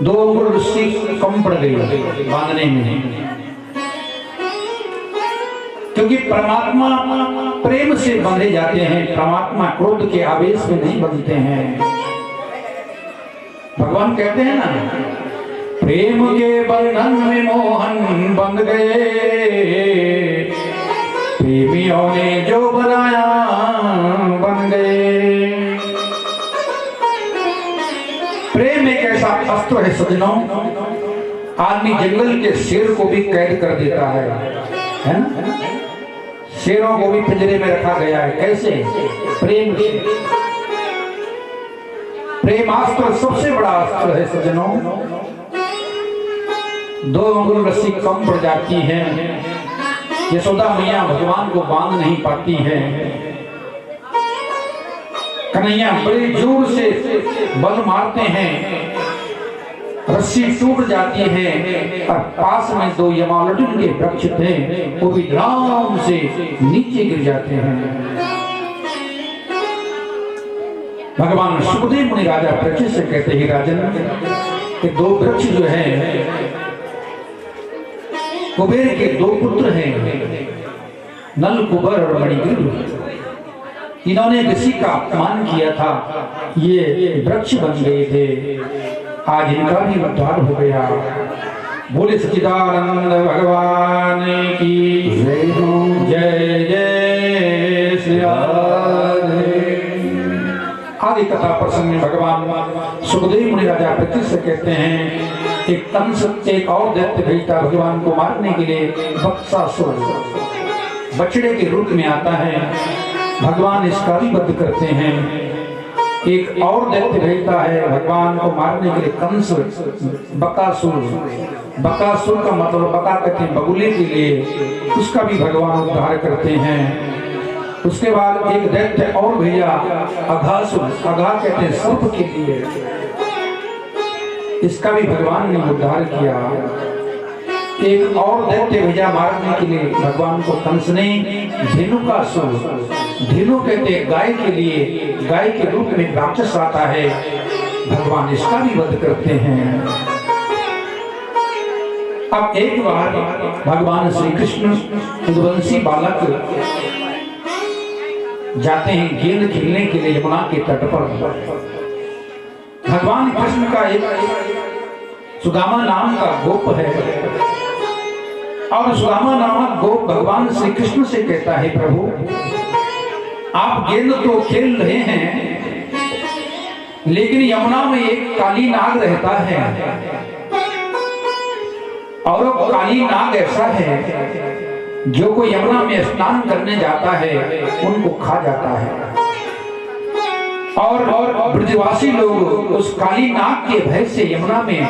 2 अंगुल रस्सी कम पड़ गई बांधने में। क्योंकि परमात्मा प्रेम से बंधे जाते हैं, परमात्मा क्रोध के आवेश में नहीं बंधते हैं। भगवान कहते हैं ना, प्रेम के बंधन में मोहन बंध गए, प्रेमियों ने जो बनाया बन गए। प्रेम एक ऐसा अस्त्र है सज्जनों, आदमी जंगल के शेर को भी कैद कर देता है ना। शेरों को भी पिंजरे में रखा गया है, कैसे? प्रेम से। प्रेमास्त्र सबसे बड़ा अस्त्र है सज्जनों। 2 अंगुल रस्सी कम पड़ जाती है, यशोदा मैया भगवान को बांध नहीं पाती है। कन्हैया बड़े जोर से बल मारते हैं, रस्सी टूट जाती है और पास में 2 यमालुन के वृक्ष थे, वो भी धड़ाम से नीचे गिर जाते हैं। भगवान सुखदेव मुनि राजा पृथ्वी से कहते ही, राजन, कि 2 वृक्ष जो है, कुबेर के 2 पुत्र हैं, नल कुबर और मणिग्रीव। इन्होंने ऋषि का अपमान किया था, ये वृक्ष बन गए थे। आज इनका भी उद्धार हो गया। बोले सच्चिदानंद भगवान की जय जय श्री राधे। आगे कथा प्रसंग में भगवान सुखदेव मुनि राजा पृथ्वी से कहते हैं, एक कंस एक और दैत्य भेजता भगवान को मारने के लिए। बक्सासुर बछड़े के रूप में आता है, भगवान इसका भी वध करते हैं। एक और दैत्य भेजता है भगवान को मारने के लिए, कंस बकासुर। बकासुर का मतलब बका कहते हैं बगुले के लिए, उसका भी भगवान उद्धार करते हैं। उसके बाद एक दैत्य और भेजा अघासुर, अघा कहते हैं सर्प के लिए, इसका भी भगवान ने उद्धार किया। एक और दैत्य भेजा मारने के लिए भगवान को कंस ने, धेनुकासुर। धेनु कहते हैं गाय के लिए, गाय के रूप में राक्षस आता है, भगवान इसका भी वध करते हैं। अब एक बार भगवान श्री कृष्ण यदुवंशी बालक जाते हैं गेंद खेलने के लिए यमुना के तट पर। भगवान कृष्ण का एक सुदामा नाम का गोप है और सुदामा नामक गोप भगवान श्री कृष्ण से कहता है, प्रभु आप गेंद तो खेल रहे हैं, लेकिन यमुना में एक काली नाग रहता है और वो काली नाग ऐसा है जो कोई यमुना में स्नान करने जाता है उनको खा जाता है और ब्रजवासी लोग उस काली नाग के भय से यमुना में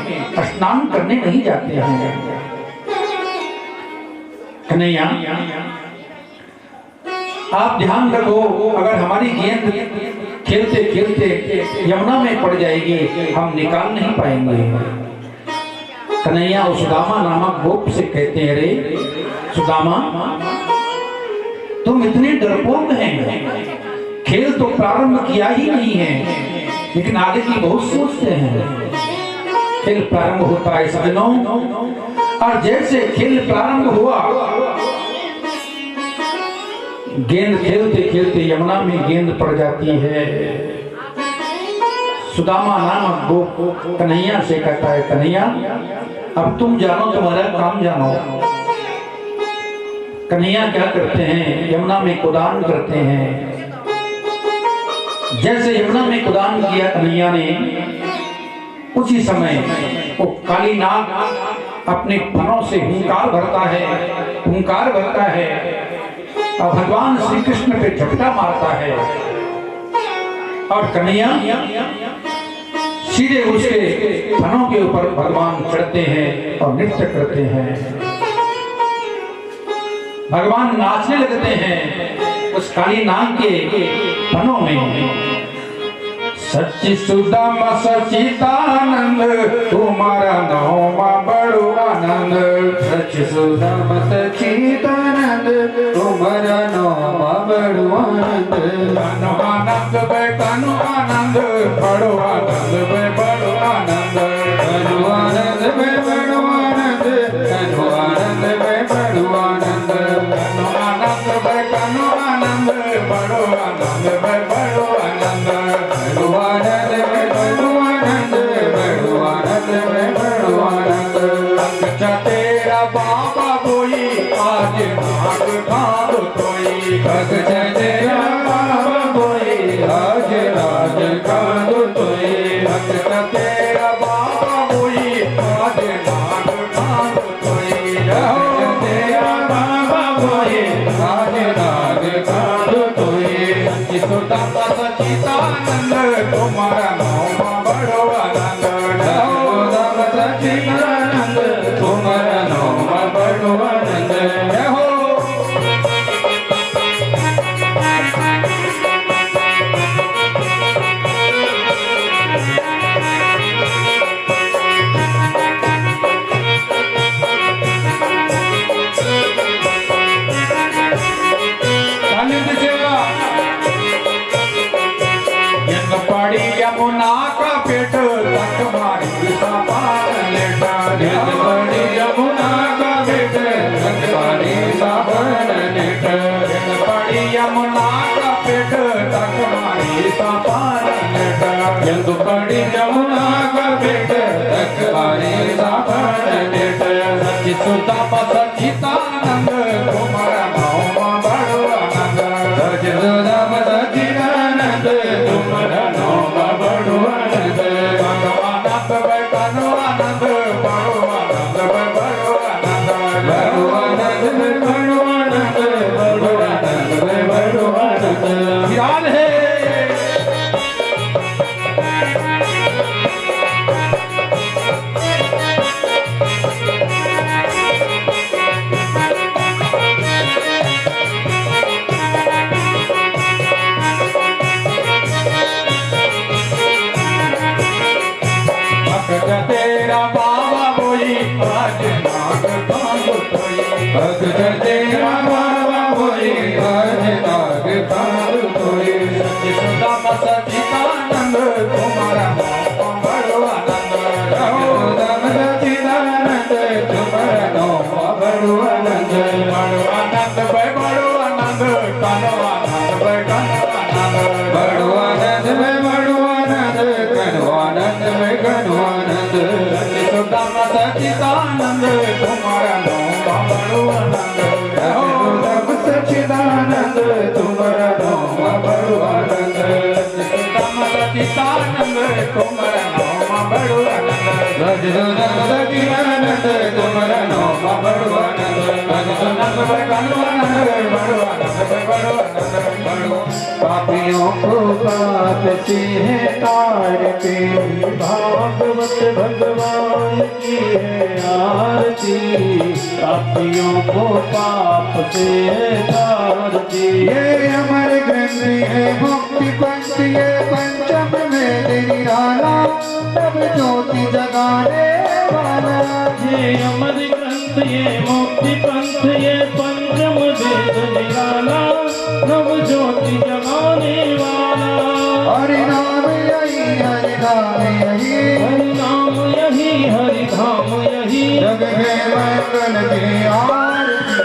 स्नान करने नहीं जाते हैं। कन्हैया आप ध्यान रखो, अगर हमारी गेंद खेलते खेलते यमुना में पड़ जाएगी हम निकाल नहीं पाएंगे। कन्हैया उस सुदामा नामक गोप से कहते हैं, रे सुदामा तुम इतने डरपोक हैं, खेल तो प्रारंभ किया ही नहीं है लेकिन आगे की बहुत सोचते हैं। खेल प्रारंभ होता है सजनों, और जैसे खेल प्रारंभ हुआ गेंद खेलते खेलते यमुना में गेंद पड़ जाती है। सुदामा नामक गोप कन्हैया से कहता है, कन्हैया अब तुम जानो, तुम्हारा काम जानो। कन्हैया क्या करते हैं, यमुना में कुदान करते हैं। जैसे यमुना में कुदान किया कन्हैया ने, उसी समय वो काली नाग अपने फनों से हुंकार भरता है और भगवान श्री कृष्ण पे झपटा मारता है और कन्हैया सीधे उसके फनों के ऊपर भगवान चढ़ते हैं और नृत्य करते हैं। भगवान नाचने लगते हैं उस काली नाग के फनों में। सच्ची सुदाम सचितानंद तुम्हारा नाम बड़ो आनंद। सच्ची सुदाम सचितानंद तुम्हारा नाम बड़ो आनंद। कानो आनंद बे कानो आनंद बड़ो आनंद बे बड़ो आनंद। कानो आनंद बे बड़ो आनंद। कानो आनंद बे बड़ो आनंद। कानो आनंद बे कानो आनंद बड़ो आनंद बे बड़ो आनंद। बड़ो आनंद बे बड़ो आनंद। बड़ो आनंद बे बड़ो आनंद। अच्छा तेरा बाबा बोई आज नाग खाओ तोई। अच्छा तेरा बाबा बोई आज राज खाओ तोई। अच्छा तेरा बाबा बोई आज नाग खाओ तोई। अच्छा तेरा बाबा बोई आज राज खाओ तोई। सच्ची सुदाम सचितानंद तुम्हारा नाम बड़ो आनंद। सुदाम सचितानंद तुम्हारा नाम बड़ो आनंद। हो पड़ी यमुना का पेट तक मारी सापान लेटा। बड़ी यमुना का पेट तक मारी सापान लेटा। पड़ी यमुना का पेट तक मारी सापान लेटा। यदु बड़ी यमुना का पेट तक मारी सापान लेटा। सच्ची सुदाम सचितानंद तुम्हारा नाम बड़ो आनंद। सच्ची सुदाम सचितानंद तुम्हारा नाम बड़ो आनंद। कानो आनंद बे कानो आनंद बड़ो आनंद बे बड़ो आनंद। बड़ो आनंद बे बड़ो आनंद। बड़ो आनंद बे बड़ो आनंद। ख्याल है तेरा बाबा बोई आज नाग खाओ तोई। भक्त तेरा बाबा बोई आज नाग खाओ तोई। सच्ची सुदाम सचितानंद तुम्हारा नाम बड़ो आनंद। सुदाम सचिदानंद तुम्हारा नाम बड़ो आनंद। बड़ो आनंद बे बड़ो आनंद कानो आनंद बे कानो आनंद। बड़ो आनंद बे बड़ो आनंद। कानो आनंद पापियों को पाप से तारते भागवत भगवान की है आरती पापियों को पाप से तारती ये अमर ग्रंथ है मुक्ति पंथ ये पंचम में निराला तब ज्योति जगाने वाला ये अमर ग्रंथ ये मुक्ति पंथ ये पंचम वेद निराला नव ज्योति जगाने वाला हरि नाम यही हरि धाम यही हरि नाम यही हरि धाम यही जग में मंगल की आरती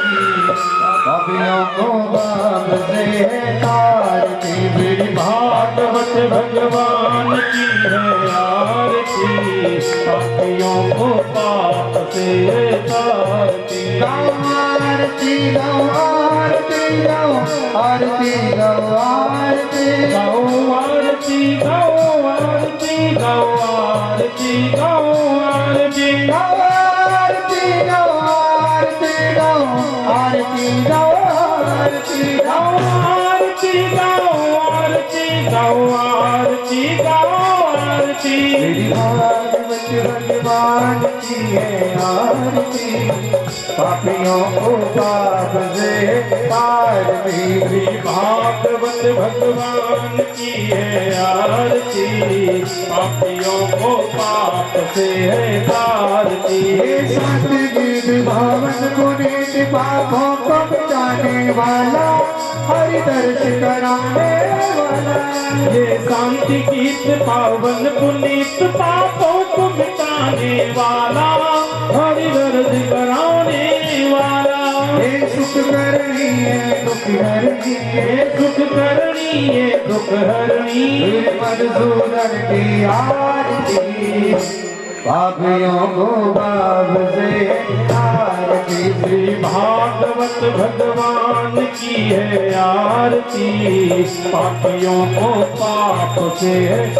पापियों को बाप से तारती मेरी भागवत भगवान की है आरती पापियों को पाप से तारती आरती गौ आरती गौ आरती गौ आरती गौ आरती गौ आरती गौ आरती गौ आरती आरती गौ आरती गौ आरती गौ आरती गौ आरती गौ आरती गौ आरती गौ आरती मेरी भागवत भगवान की है आरती पापियों को पाप से तारती श्री भागवत भगवान की है आरती पापियों को पाप से है तारती ये सत्य गीत भावन पुनीत पापों को मिटाने वाला हरि दर्श कराने वाला ये शांति गीत पावन पुनीत पापों को मिटाने वाला हरि दर्द कराने वाला ये सुख करनी है दुख हरनी ये दुख करनी ये दुख हरनी है मधुसूदन की आरती पापियों को बाप से आरती श्री भागवत भगवान की है आरती पापियों को पाप से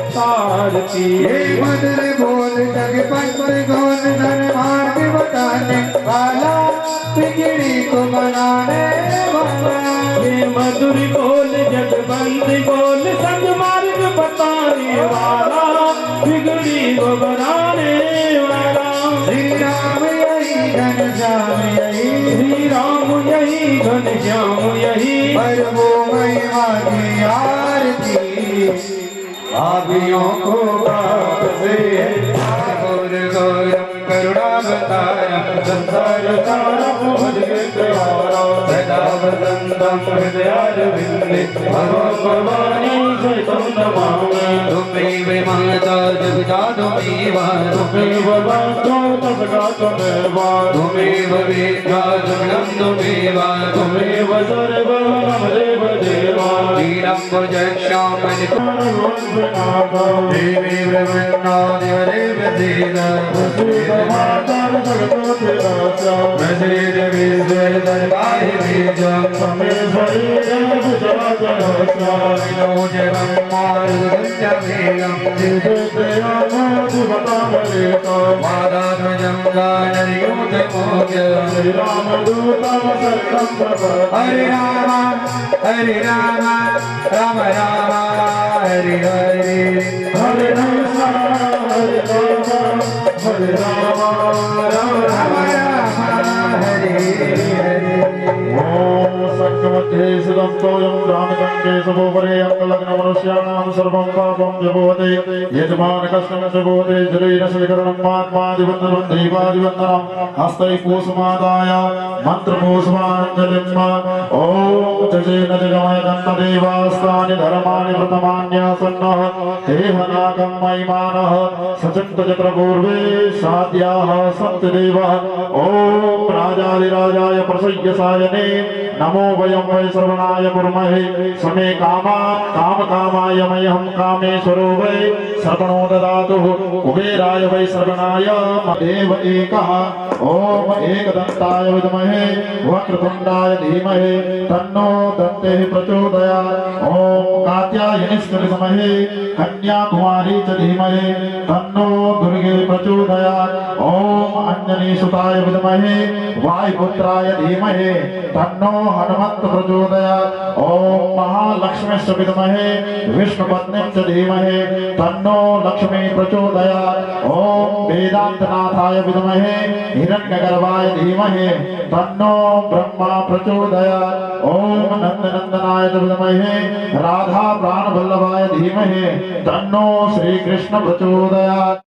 तारती ये मधुर बोल जग पंथ गौन धन मार्ग बताने वाला बिगड़ी को बनाने वाला ये मधुर बोल जगबंद बोल सन्मार्ग बताने वाला बिगड़ी को बनाने वाला श्री राम यही घनश्याम यही श्री राम यही घनश्याम यही पर वो महिमा की आरती पापियों को बाप से गौर गौरम करुणावतारम संसार सारम सदा वसंतम हृदयारविंदे भगवद्भवानी सहितं नमामि तुमैव माता जगता तुमैव तुमेव वाचो तपदा त्वमेव तुमैव वेद्या जगदं तुमैव तुमेव सर्वं देव देवा नीलं भुजश्यामल देवी ब्रह्मण्यो देवदेव देव माता जगतो प्रसीद विश्व दरबार बीज विनोज ब्रह्मारुदञ्च वेगम् माता ध्वजं गानयोतमोग्य हरे राम राम राम हरे हरे हरे राम हरे राम राम राम राम हरे हरे ओम संगमते सुदंतोयं रामकंडे सबोपरे अंगलग्नमनुष्याणां सर्वं पापं विभूते यजमान कष्टं विभूते जलेन स्वीकरणं महात्मादिवन्दनं देवादिवन्दनं हस्तैः पूषमादाय मन्त्रपूषमाञ्जलिं ॐ जजेन जगमय दन्तदेवास्तानि धर्माणि व्रतमान्यासन्नः देहनागं महिमानः सचक्तचक्रपूर्वे साध्याः सन्ति देवः ॐ राजाधिराजाय प्रसय्यसायने नमो वयं वै श्रवणाय कुर्महे समे कामाय मह्यं कामेश्वरो वै श्रवणो ददातु कुबेराय वै श्रवणाय देव एकः ओम एकदन्ताय विद्महे वक्रतुण्डाय धीमहि तन्नो दन्तेः प्रचोदयात् ओम कात्यायनिष्ठ विद्महे कन्याकुमारी च धीमहि तन्नो दुर्गे प्रचोदयात् ओम अंजनीसुताय विद्महे वायुपुत्राय धीमहि तन्नो हनुमत् प्रचोदयात् ओम महालक्ष्मीश्च विद्महे विष्णुपत्नीं च धीमहि तन्नो लक्ष्मी प्रचोदयात् ओम वेदान्तनाथाय विद्महे हिरण्यगर्भाय धीमहि तन्नो ब्रह्मा प्रचोदयात् ओम नंदनंदनाय च विद्महे राधा प्राणवल्लभाय धीमहि तन्नो श्रीकृष्ण प्रचोदयात्।